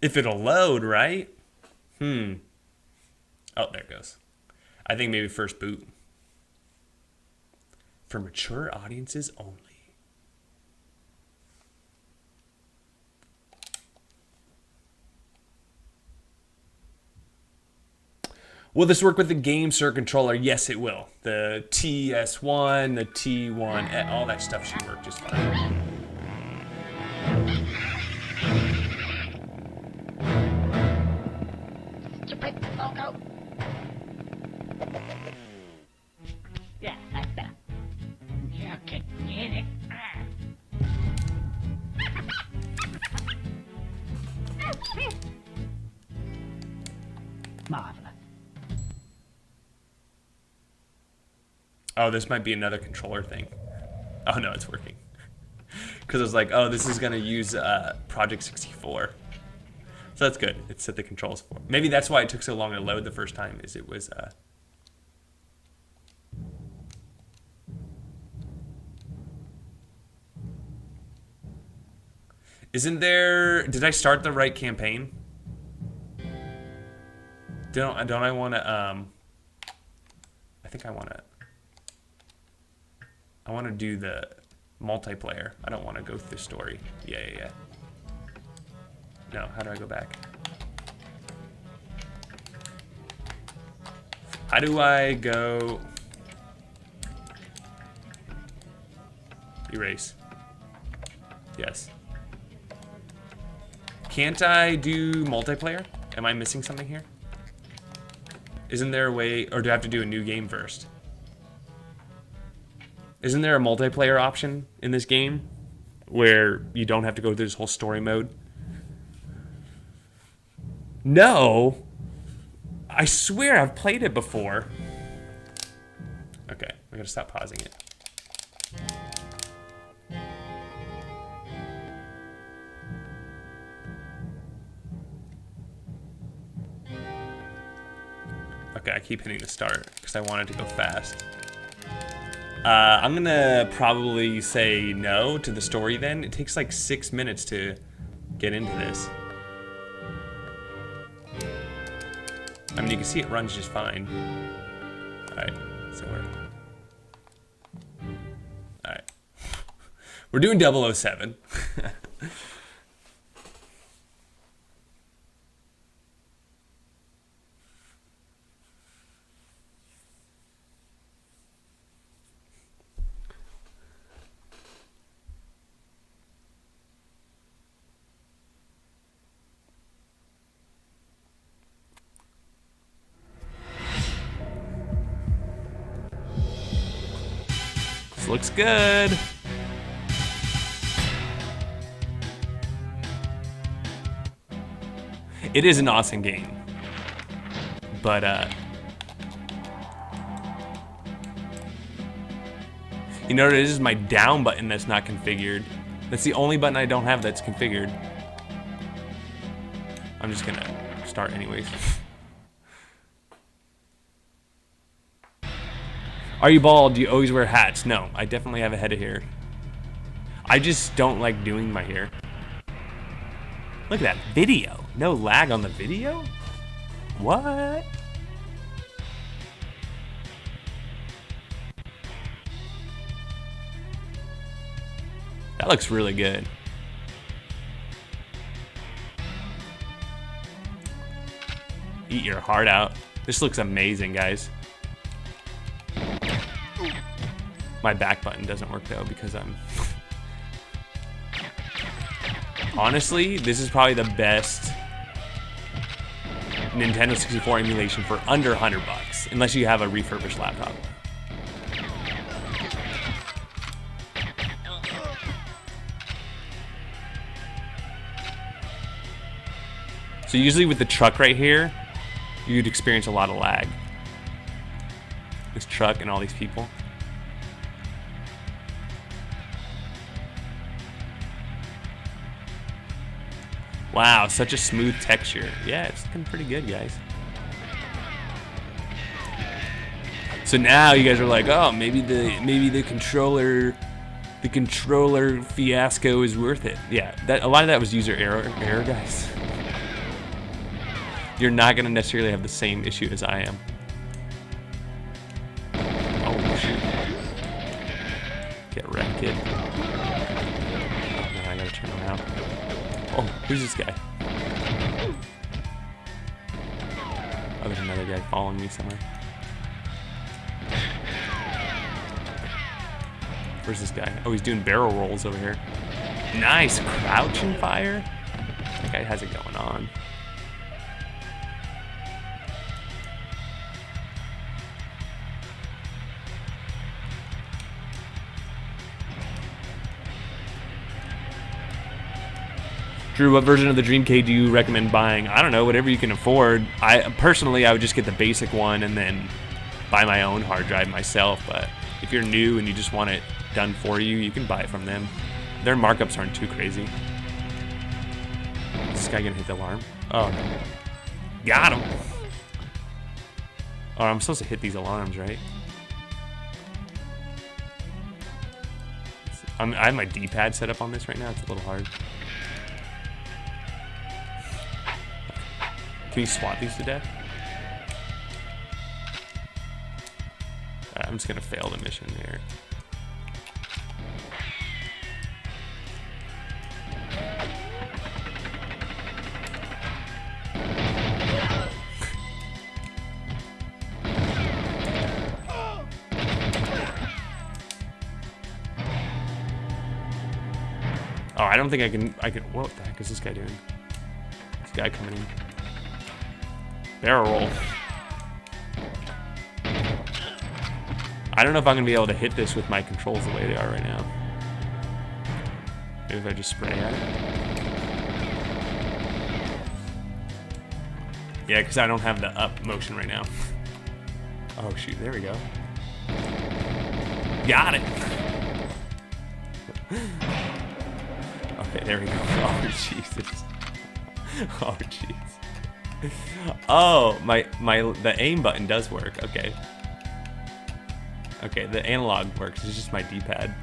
If it'll load, right? Oh, there it goes. I think maybe first boot. For mature audiences only. Will this work with the GameSir controller? Yes, it will. The TS1, the T1, all that stuff should work just fine. Yeah, that's better. You can get it. Marvelous. Oh, this might be another controller thing. Oh no, it's working. Because I was like, oh, this is gonna use Project 64. So that's good. It set the controls for. Maybe that's why it took so long to load the first time. Is it was. Isn't there? Did I start the right campaign? Don't I want to? I think I want to. I want to do the multiplayer. I don't want to go through the story. Yeah. No, how do I go back? How do I go? Erase. Yes. Can't I do multiplayer? Am I missing something here? Isn't there a way, or do I have to do a new game first? Isn't there a multiplayer option in this game where you don't have to go through this whole story mode? No. I swear I've played it before. Okay, I gotta stop pausing it. Okay, I keep hitting the start because I want it to go fast. I'm gonna probably say no to the story then. It takes like 6 minutes to get into this. I mean, you can see it runs just fine. Alright, so alright. We're doing 007. This looks good. It is an awesome game. But, you know what it is my down button that's not configured. That's the only button I don't have that's configured. I'm just gonna start anyways. Are you bald? Do you always wear hats? No, I definitely have a head of hair. I just don't like doing my hair. Look at that video. No lag on the video? What? That looks really good. Eat your heart out. This looks amazing, guys. My back button doesn't work though because I'm... Honestly, this is probably the best Nintendo 64 emulation for under 100 bucks, unless you have a refurbished laptop. So usually with the truck right here, you'd experience a lot of lag. This truck and all these people. Wow, such a smooth texture. Yeah, it's looking pretty good, guys. So now you guys are like, oh, maybe the controller fiasco is worth it. Yeah, a lot of that was user error, guys. You're not gonna necessarily have the same issue as I am. Oh shoot! Get wrecked, kid. Oh man, I gotta turn around. Oh, who's this guy? Oh, there's another guy following me somewhere. Where's this guy? Oh, he's doing barrel rolls over here. Nice, crouching fire. That guy has it going on. Drew, what version of the Dreamcade do you recommend buying? I don't know, whatever you can afford. Personally, I would just get the basic one and then buy my own hard drive myself. But if you're new and you just want it done for you, you can buy it from them. Their markups aren't too crazy. Is this guy gonna hit the alarm? Oh, no. Got him. Oh, I'm supposed to hit these alarms, right? I have my D-pad set up on this right now. It's a little hard. Can you swat these to death? I'm just gonna fail the mission there. Oh, I don't think I can, what the heck is this guy doing? This guy coming in. Barrel roll. I don't know if I'm gonna be able to hit this with my controls the way they are right now. Maybe if I just spray at it. Yeah, because I don't have the up motion right now. Oh shoot, there we go. Got it. Okay, there we go. Oh Jesus. Oh jeez. Oh, the aim button does work. Okay. Okay, the analog works. It's just my D-pad.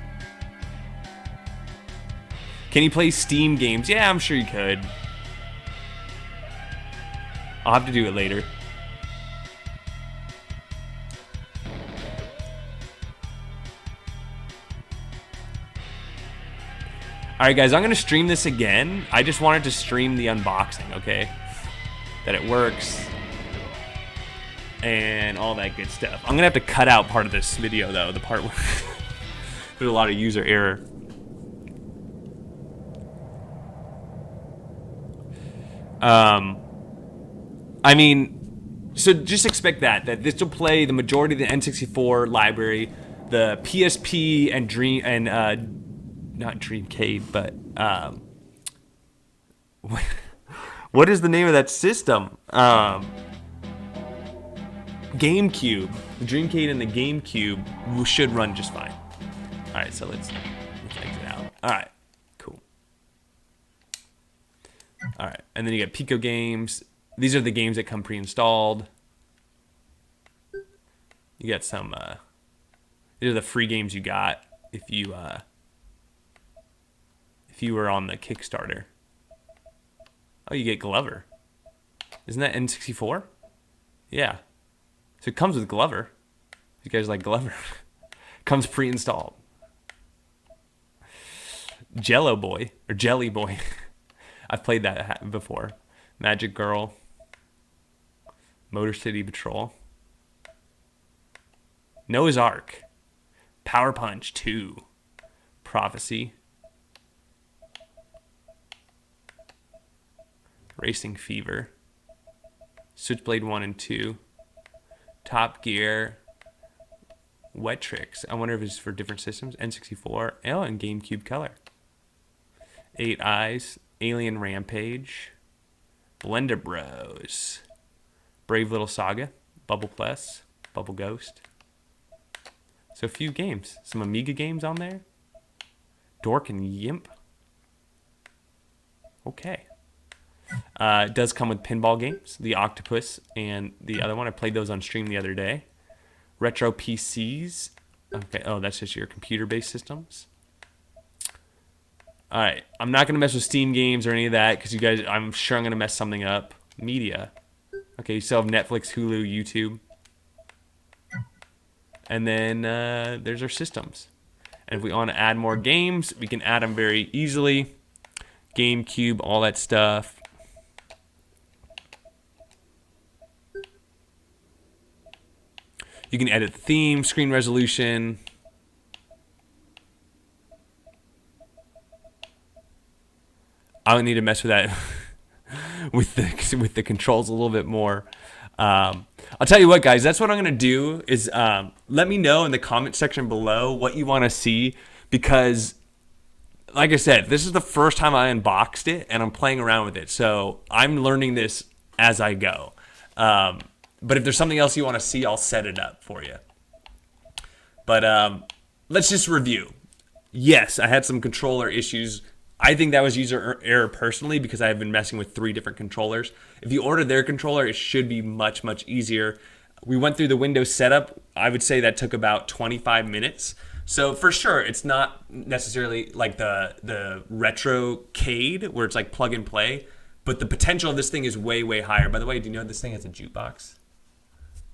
Can you play Steam games? Yeah, I'm sure you could. I'll have to do it later. Alright guys, I'm gonna stream this again. I just wanted to stream the unboxing, okay? That it works. And all that good stuff. I'm gonna have to cut out part of this video though, the part where there's a lot of user error. I mean, so just expect that this will play the majority of the N64 library the PSP and not Dreamcade, but what is the name of that system? GameCube. The Dreamcade and the GameCube should run just fine. All right, so let's exit out. All right, cool. All right, and then you got Pico games. These are the games that come pre-installed. You got some. These are the free games you got if you were on the Kickstarter. Oh, you get Glover. Isn't that N64? Yeah. So it comes with Glover. You guys like Glover? Comes pre-installed. Jello Boy or Jelly Boy. I've played that before. Magic Girl. Motor City Patrol. Noah's Ark. Power Punch 2. Prophecy. Racing Fever. Switchblade 1 and 2. Top Gear. Wet Tricks. I wonder if it's for different systems. N64. Oh, and GameCube Color. 8 Eyes. Alien Rampage. Blender Bros. Brave Little Saga. Bubble Plus. Bubble Ghost. So a few games. Some Amiga games on there. Dork and Yimp. Okay. It does come with pinball games. The Octopus and the other one. I played those on stream the other day. Retro PCs. Okay. Oh, that's just your computer-based systems. All right. I'm not going to mess with Steam games or any of that because you guys, I'm sure I'm going to mess something up. Media. Okay. You still have Netflix, Hulu, YouTube. And then there's our systems. And if we want to add more games, we can add them very easily. GameCube, all that stuff. You can edit the theme, screen resolution. I don't need to mess with that with the controls a little bit more. I'll tell you what, guys. That's what I'm gonna do. Is let me know in the comment section below what you want to see, because, like I said, this is the first time I unboxed it and I'm playing around with it. So I'm learning this as I go. But if there's something else you want to see, I'll set it up for you. But let's just review. Yes, I had some controller issues. I think that was user error personally because I have been messing with 3 different controllers. If you order their controller, it should be much, much easier. We went through the Windows setup. I would say that took about 25 minutes. So for sure, it's not necessarily like the Retrocade where it's like plug and play, but the potential of this thing is way, way higher. By the way, do you know this thing has a jukebox?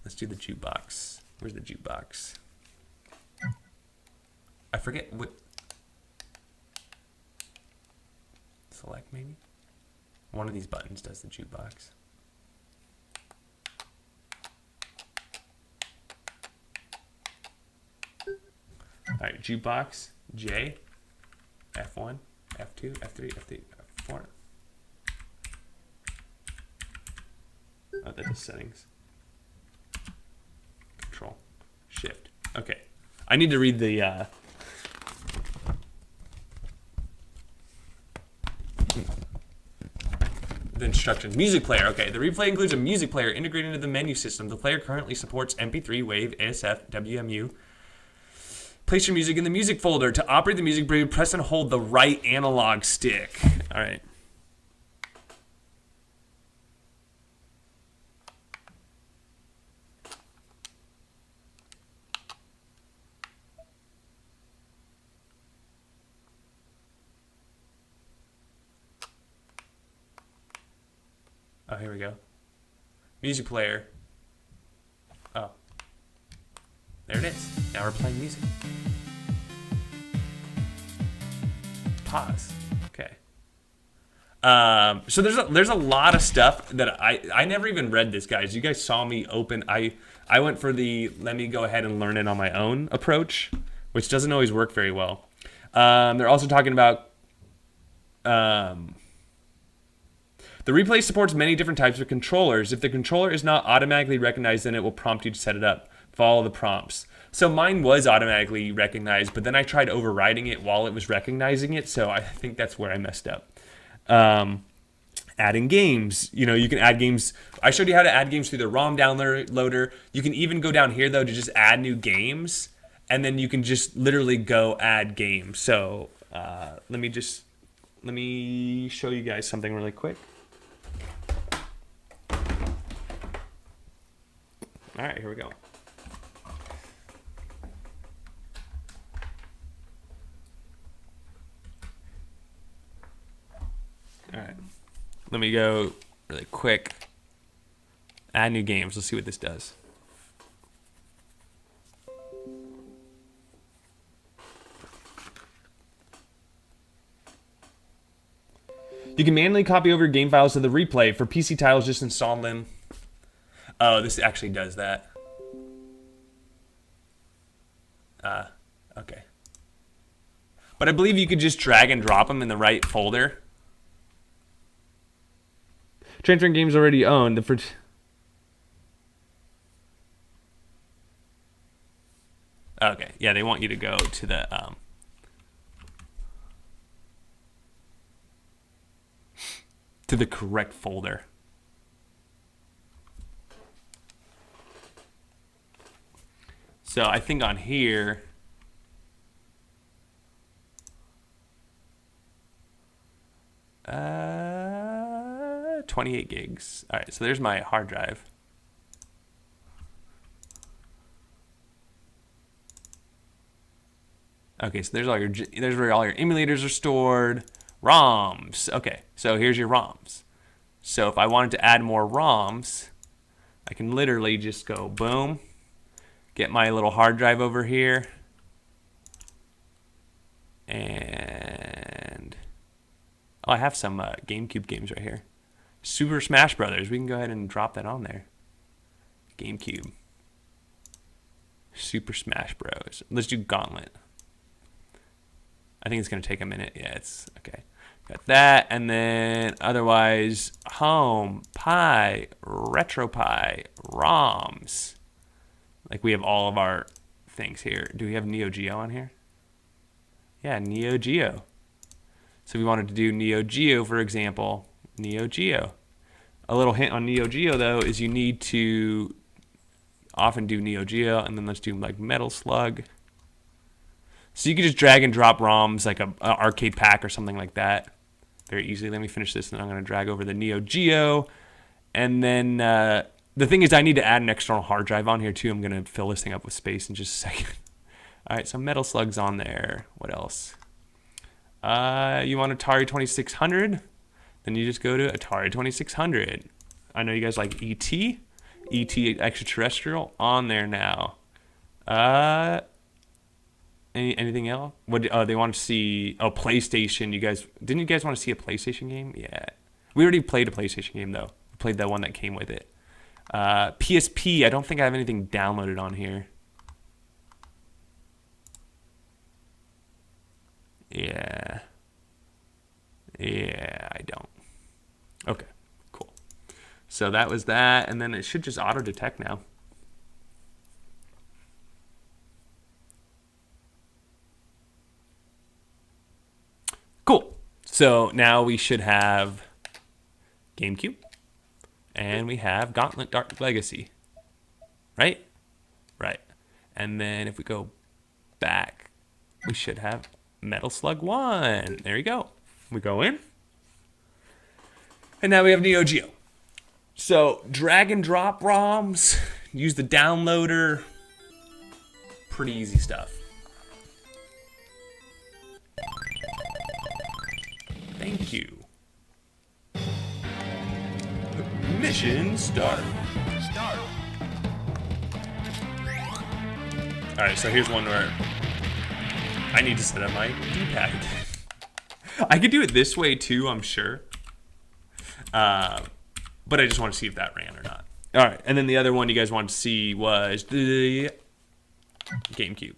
Let's do the jukebox. Where's the jukebox? I forget what. Select maybe? One of these buttons does the jukebox. Alright, jukebox, J, F1, F2, F3, F3, F4. Oh, that does settings. Control, Shift. Okay. I need to read the instructions. Music player. Okay, the replay includes a music player integrated into the menu system. The player currently supports MP3, WAV, ASF, WMU. Place your music in the music folder. To operate the music player, press and hold the right analog stick. All right. Oh, here we go. Music player. Oh. There it is. Now we're playing music. Pause. Okay. So there's a lot of stuff that I never even read this, guys. You guys saw me open. I went for the let me go ahead and learn it on my own approach, which doesn't always work very well. They're also talking about the replay supports many different types of controllers. If the controller is not automatically recognized, then it will prompt you to set it up. Follow the prompts. So mine was automatically recognized, but then I tried overriding it while it was recognizing it, so I think that's where I messed up. Adding games. You know, you can add games. I showed you how to add games through the ROM downloader. You can even go down here, though, to just add new games, and then you can just literally go add games. So let me show you guys something really quick. All right, here we go. All right, let me go really quick. Add new games. Let's see what this does. You can manually copy over game files to the replay. For PC titles, just install them. Oh, this actually does that. Okay. But I believe you could just drag and drop them in the right folder. Transferring games already owned. Okay, yeah, they want you to go to the correct folder. So I think on here, 28 gigs. All right, so there's my hard drive. Okay, so there's where all your emulators are stored. ROMs. Okay, so here's your ROMs. So if I wanted to add more ROMs, I can literally just go boom, get my little hard drive over here, and oh, I have some GameCube games right here. Super Smash Brothers. We can go ahead and drop that on there. GameCube. Super Smash Bros. Let's do Gauntlet. I think it's going to take a minute. Yeah, it's okay. Got that, and then otherwise, Home, Pi, RetroPie, ROMs. Like we have all of our things here. Do we have Neo Geo on here? Yeah, Neo Geo. So if we wanted to do Neo Geo, for example, Neo Geo. A little hint on Neo Geo, though, is you need to often do Neo Geo, and then let's do like Metal Slug. So you can just drag and drop ROMs like a arcade pack or something like that very easily. Let me finish this, and I'm going to drag over the Neo Geo. And then the thing is I need to add an external hard drive on here, too. I'm going to fill this thing up with space in just a second. All right, so Metal Slug's on there. What else? You want Atari 2600? Then you just go to Atari 2600. I know you guys like E.T. E.T. Extraterrestrial on there now. Anything else? What? They want to see PlayStation. Didn't you guys want to see a PlayStation game? Yeah, we already played a PlayStation game though. We played that one that came with it. PSP. I don't think I have anything downloaded on here. Yeah, I don't. Okay, cool. So that was that, and then it should just auto detect now. Cool. So now we should have GameCube, and we have Gauntlet Dark Legacy, right? Right. And then if we go back, we should have Metal Slug 1. There you go. We go in, and now we have Neo Geo. So drag and drop ROMs, use the downloader, pretty easy stuff. Thank you. Mission start. Alright, so here's one where I need to set up my D-pad. I could do it this way too, I'm sure. But I just want to see if that ran or not. Alright, and then the other one you guys wanted to see was the GameCube.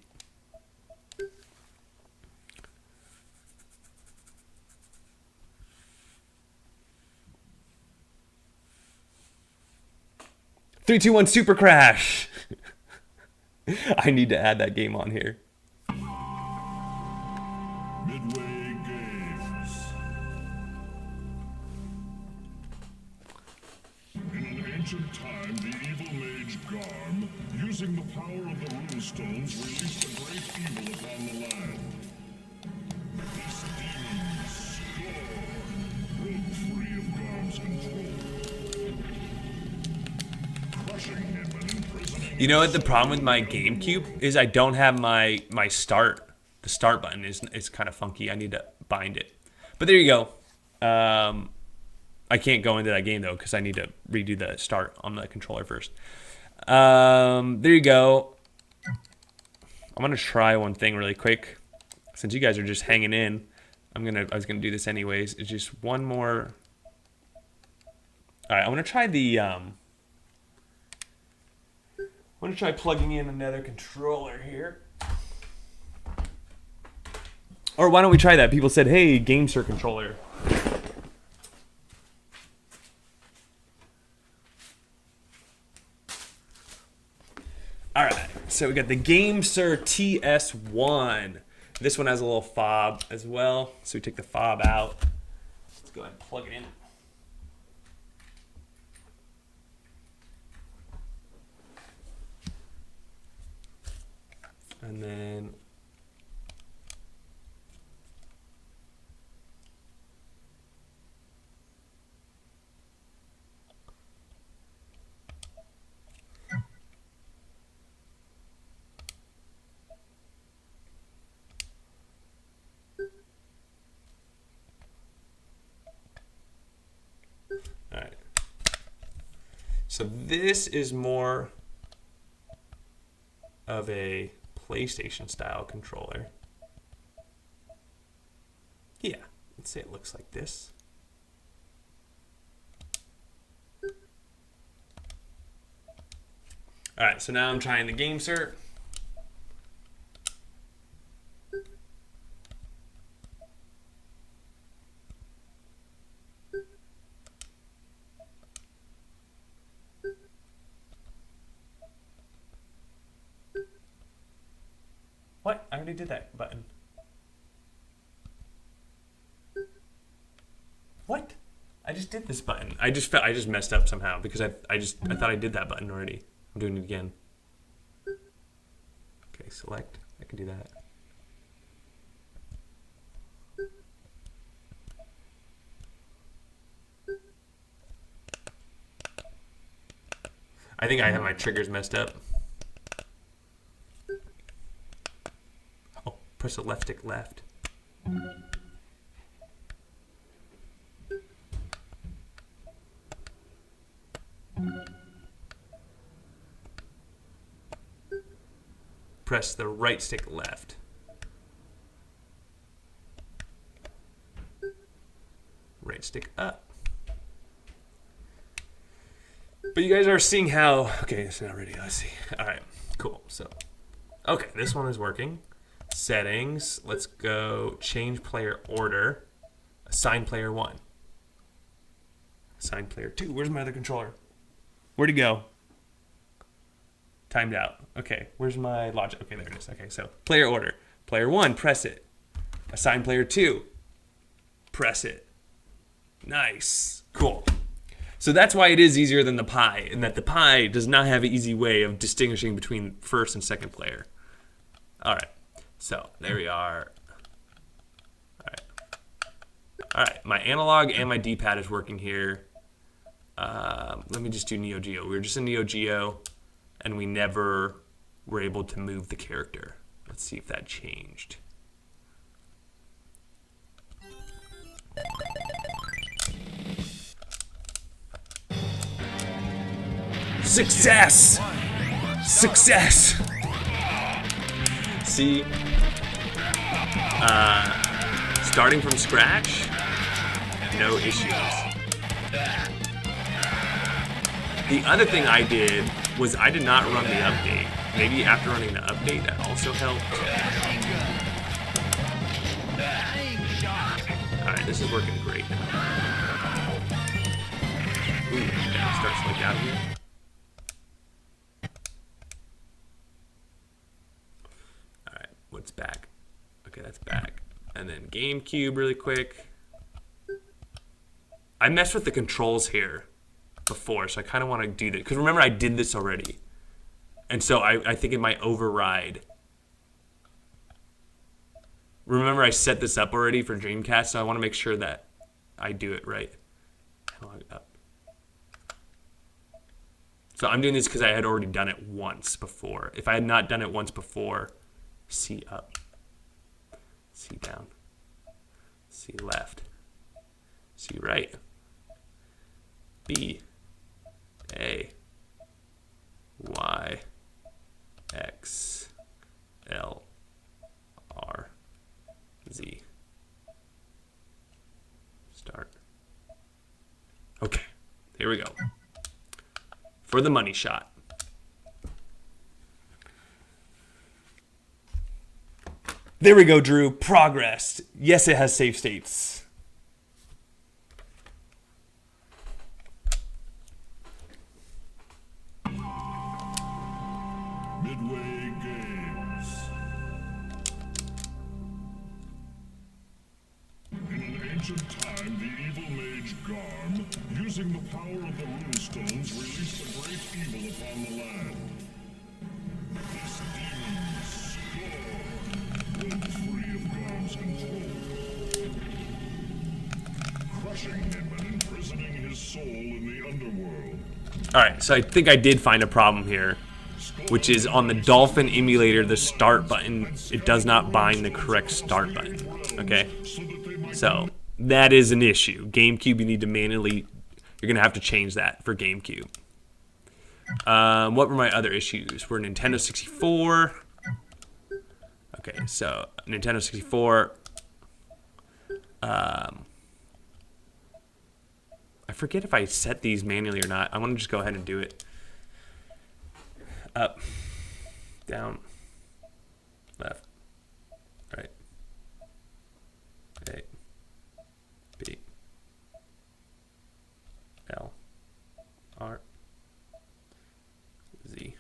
Three, two, one, super crash. I need to add that game on here. Midway Games. In an ancient time, the evil mage Garm, using the power of the rune stones, released a great evil upon the land. This demon, Score, broke free of Garm's control, crushing him and imprisoning. You know what the problem with my GameCube is? I don't have my start. The start button is kind of funky. I need to bind it. But there you go. I can't go into that game though because I need to redo the start on the controller first. There you go. I'm gonna try one thing really quick. Since you guys are just hanging in, I was gonna do this anyways. It's just one more. All right, I want to try the. I want to try plugging in another controller here. Or why don't we try that? People said, "Hey, GameSir controller." All right, so we got the GameSir TS1. This one has a little fob as well, so we take the fob out. Let's go ahead and plug it in. And then all right. So this is more of a PlayStation style controller. Yeah, let's say it looks like this. All right, so now I'm trying the GameSir. What? I already did that button. What? I just did this button. I just messed up somehow because I thought I did that button already. I'm doing it again. Okay, select. I can do that. I think I have my triggers messed up. Oh, press the left stick left. Press the right stick left. Right stick up. But you guys are seeing how, okay, it's not ready, let's see. All right, cool, so, okay, this one is working. Settings, let's go change player order, assign player 1. Assign player 2, where's my other controller? Where'd he go? Timed out. Okay, where's my logic? Okay, there it is. Okay, so player order. Player 1, press it. Assign player 2, press it. Nice, cool. So that's why it is easier than the Pi, in that the Pi does not have an easy way of distinguishing between first and second player. All right, so there we are. All right, my analog and my D-pad is working here. Let me just do Neo Geo. We were just in Neo Geo, and we never were able to move the character. Let's see if that changed. Success! Success! See? Starting from scratch, no issues. The other thing I did was I did not run the update. Maybe after running the update, that also helped. Alright, this is working great now. Ooh, it starts like out of here. That's back. And then GameCube really quick. I messed with the controls here before, so I kind of want to do this. Because remember, I did this already. And so I think it might override. Remember, I set this up already for Dreamcast, so I want to make sure that I do it right. Up. So I'm doing this because I had already done it once before. If I had not done it once before, C up, C down, C left, C right, B, A, Y, X, L, R, Z. Start. Okay, here we go. For the money shot. There we go, Drew. Progress. Yes, it has save states. Midway Games. In an ancient time, the evil mage Garm, using the power of the runestones, released a great evil upon the land. This demon, Scorn, broke free of Garm's control, crushing him and imprisoning his soul in the underworld. Alright, so I think I did find a problem here, which is on the Dolphin emulator, the start button, it does not bind the correct start button. Okay? So, that is an issue. GameCube, you need to manually, you're going to have to change that for GameCube. What were my other issues? We're Nintendo 64. Okay, so Nintendo 64. I forget if I set these manually or not. I want to just go ahead and do it. Up, down, left, right, A, B, L, R, Z,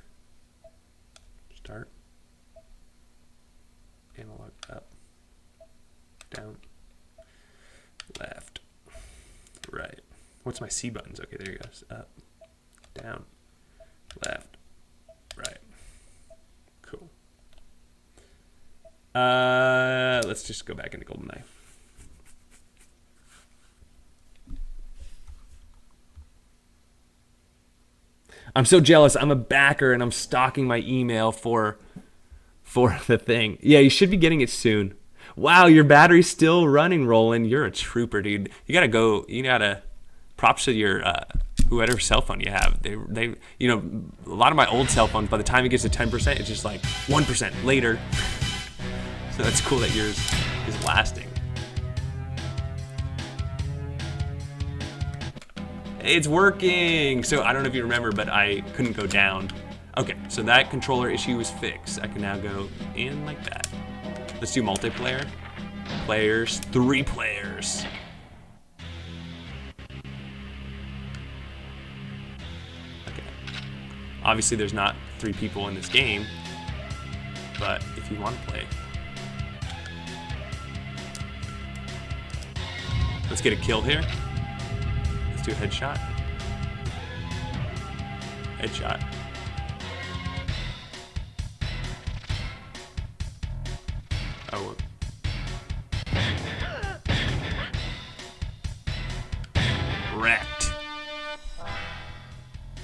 start, analog, up, down, left, right. What's my C buttons? Okay, there you go. Up, down, left, right. Cool. Let's just go back into GoldenEye. I'm so jealous. I'm a backer and I'm stalking my email for the thing. Yeah, you should be getting it soon. Wow, your battery's still running, Roland. You're a trooper, dude. You gotta go. You gotta. Props to your whatever cell phone you have. They you know, a lot of my old cell phones, by the time it gets to 10%, it's just like 1% later. So that's cool that yours is lasting. It's working. So I don't know if you remember, but I couldn't go down. Okay, so that controller issue is fixed. I can now go in like that. Let's do multiplayer. Players, 3 players. Obviously, there's not 3 people in this game, but if you want to play. Let's get a kill here. Let's do a headshot. Headshot. Oh. Wrecked.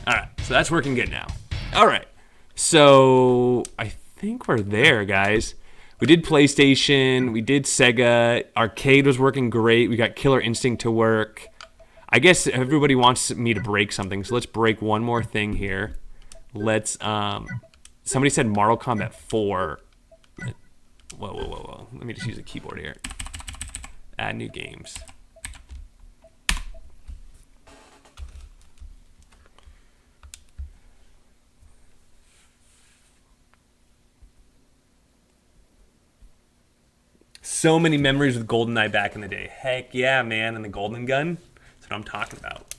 Alright, so that's working good now. Alright, so I think we're there, guys. We did PlayStation, we did Sega, Arcade was working great, we got Killer Instinct to work. I guess everybody wants me to break something, so let's break one more thing here. Let's, somebody said Mortal Kombat 4. Whoa. Let me just use a keyboard here. Add new games. So many memories with GoldenEye back in the day. Heck yeah, man, and the Golden Gun. That's what I'm talking about.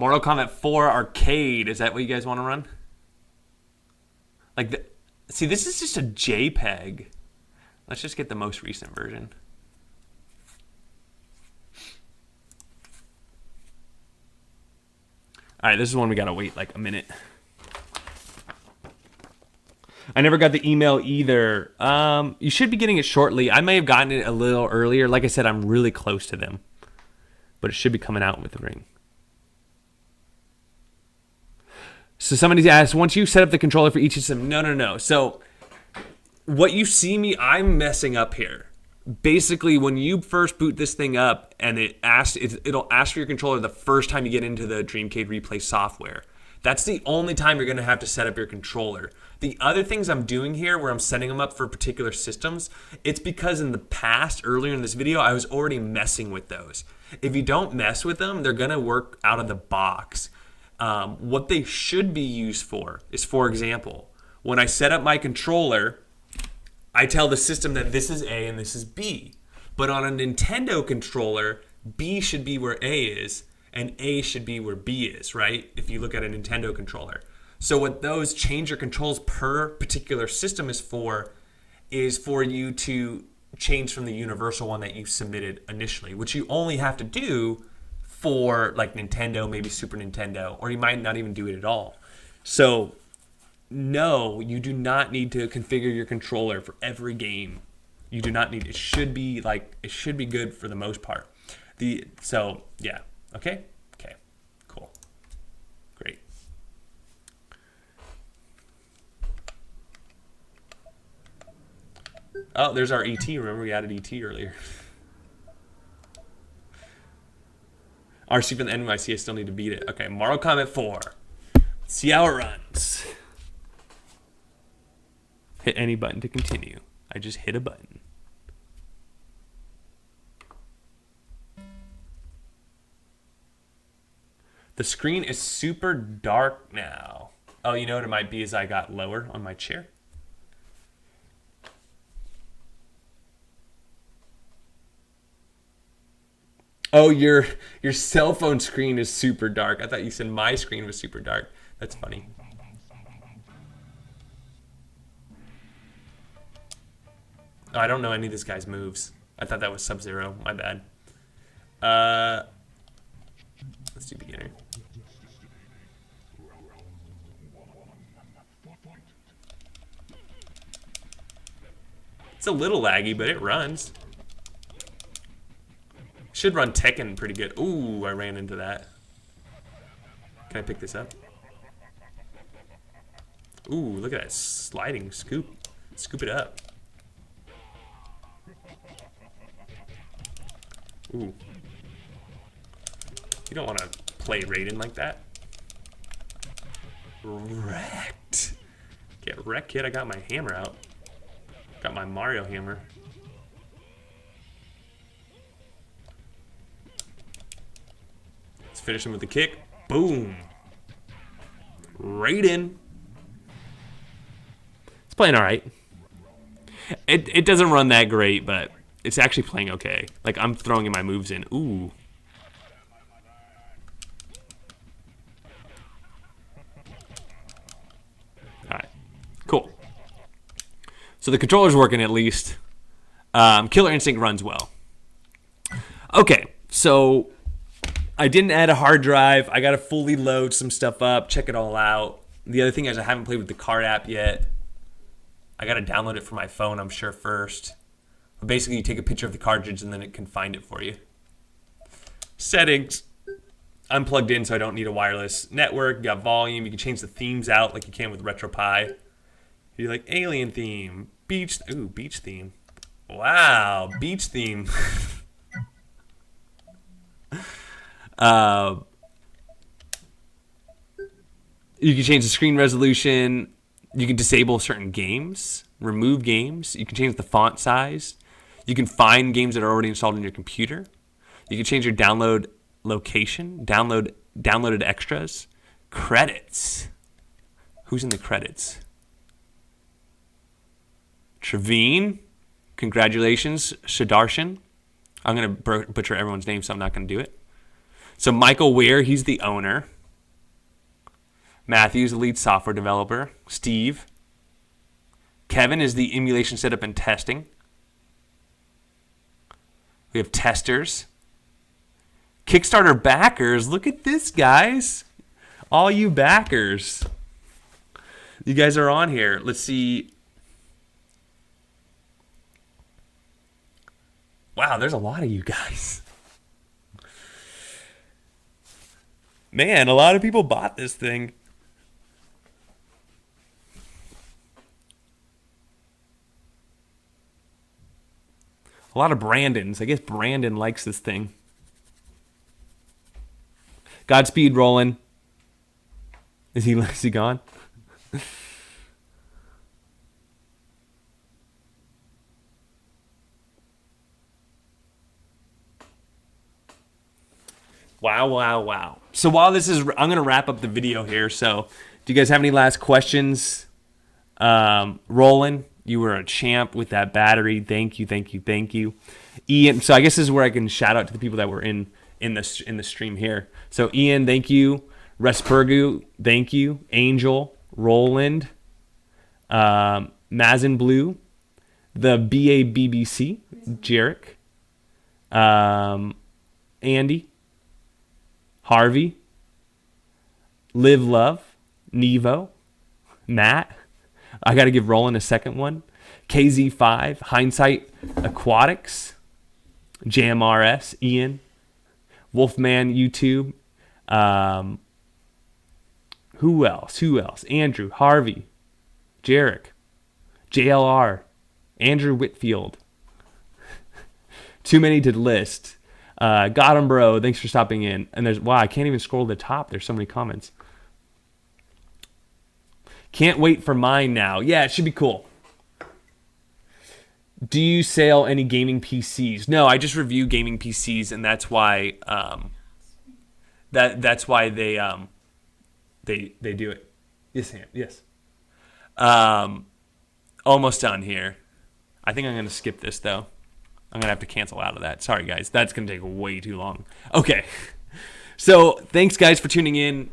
Mortal Kombat 4 Arcade. Is that what you guys want to run? Like, see, this is just a JPEG. Let's just get the most recent version. All right, this is one we gotta wait like a minute. I never got the email either. You should be getting it shortly. I may have gotten it a little earlier. Like I said, I'm really close to them. But it should be coming out with the ring. So somebody's asked, once you set up the controller for each system, no. So what you see me, I'm messing up here. Basically, when you first boot this thing up and it'll ask for your controller the first time you get into the Dreamcade Replay software. That's the only time you're going to have to set up your controller. The other things I'm doing here where I'm setting them up for particular systems, it's because in the past, earlier in this video, I was already messing with those. If you don't mess with them, they're going to work out of the box. What they should be used for is, for example, when I set up my controller, I tell the system that this is A and this is B. But on a Nintendo controller, B should be where A is, and A should be where B is, right? If you look at a Nintendo controller. So what those change your controls per particular system is for you to change from the universal one that you submitted initially, which you only have to do for like Nintendo, maybe Super Nintendo, or you might not even do it at all. So no, you do not need to configure your controller for every game. You do not need. It should be good for the most part. So yeah, okay, cool, great. Oh, there's our ET. Remember we added ET earlier. RC from the NYC. I still need to beat it. Okay, Mortal Kombat 4. Let's see how it runs. Hit any button to continue. I just hit a button. The screen is super dark now. Oh, you know what it might be is I got lower on my chair. Oh, your cell phone screen is super dark. I thought you said my screen was super dark. That's funny. Oh, I don't know any of this guy's moves. I thought that was Sub-Zero. My bad. Let's do beginner. It's a little laggy, but it runs. Should run Tekken pretty good. Ooh, I ran into that. Can I pick this up? Ooh, look at that sliding scoop. Scoop it up. Ooh. You don't want to play Raiden like that. Wrecked. Get wrecked, kid. I got my hammer out. Got my Mario hammer. Let's finish him with the kick. Boom. Raiden. It's playing all right. It doesn't run that great, but it's actually playing okay. Like, I'm throwing in my moves in. Ooh. Alright. Cool. So the controller's working at least. Killer Instinct runs well. Okay, so I didn't add a hard drive. I got to fully load some stuff up, check it all out. The other thing is I haven't played with the card app yet. I got to download it from my phone, I'm sure, first. But basically, you take a picture of the cartridge and then it can find it for you. Settings. I'm plugged in, so I don't need a wireless network. You got volume. You can change the themes out like you can with RetroPie. You like alien theme, beach. Ooh, beach theme. Wow, beach theme. You can change the screen resolution. You can disable certain games, remove games. You can change the font size. You can find games that are already installed on your computer. You can change your download location, downloaded extras, credits. Who's in the credits? Trevine. Congratulations, Shadarshan. I'm going to butcher everyone's name, so I'm not going to do it. So Michael Weir, he's the owner. Matthew's the lead software developer. Steve. Kevin is the emulation setup and testing. We have testers. Kickstarter backers. Look at this, guys. All you backers. You guys are on here. Let's see. Wow, there's a lot of you guys. Man, a lot of people bought this thing. A lot of Brandons. I guess Brandon likes this thing. Godspeed, Roland. Is he gone? Wow, wow, wow. So while this is, I'm going to wrap up the video here. So do you guys have any last questions? Roland, you were a champ with that battery. Thank you, thank you, thank you. Ian, so I guess this is where I can shout out to the people that were in the stream here. So Ian, thank you. Respergu, thank you. Angel, Roland, Mazin Blue, the BABBC, Jarek, Andy, Harvey, Live Love, Nevo, Matt. I got to give Roland a second one. KZ5, Hindsight Aquatics, JMRS, Ian, Wolfman YouTube. Who else? Andrew, Harvey, Jarek, JLR, Andrew Whitfield. Too many to list. Got him, bro. Thanks for stopping in. And there's, wow, I can't even scroll to the top. There's so many comments. Can't wait for mine now. Yeah, it should be cool. Do you sell any gaming PCs? No, I just review gaming PCs, and that's why that's why they do it. Yes, Sam. Yes. Almost done here. I think I'm gonna skip this though. I'm going to have to cancel out of that. Sorry, guys. That's going to take way too long. Okay. So thanks, guys, for tuning in.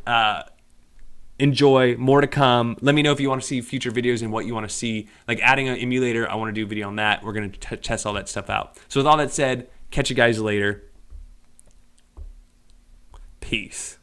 Enjoy. More to come. Let me know if you want to see future videos and what you want to see. Like adding an emulator, I want to do a video on that. We're going to test all that stuff out. So with all that said, catch you guys later. Peace.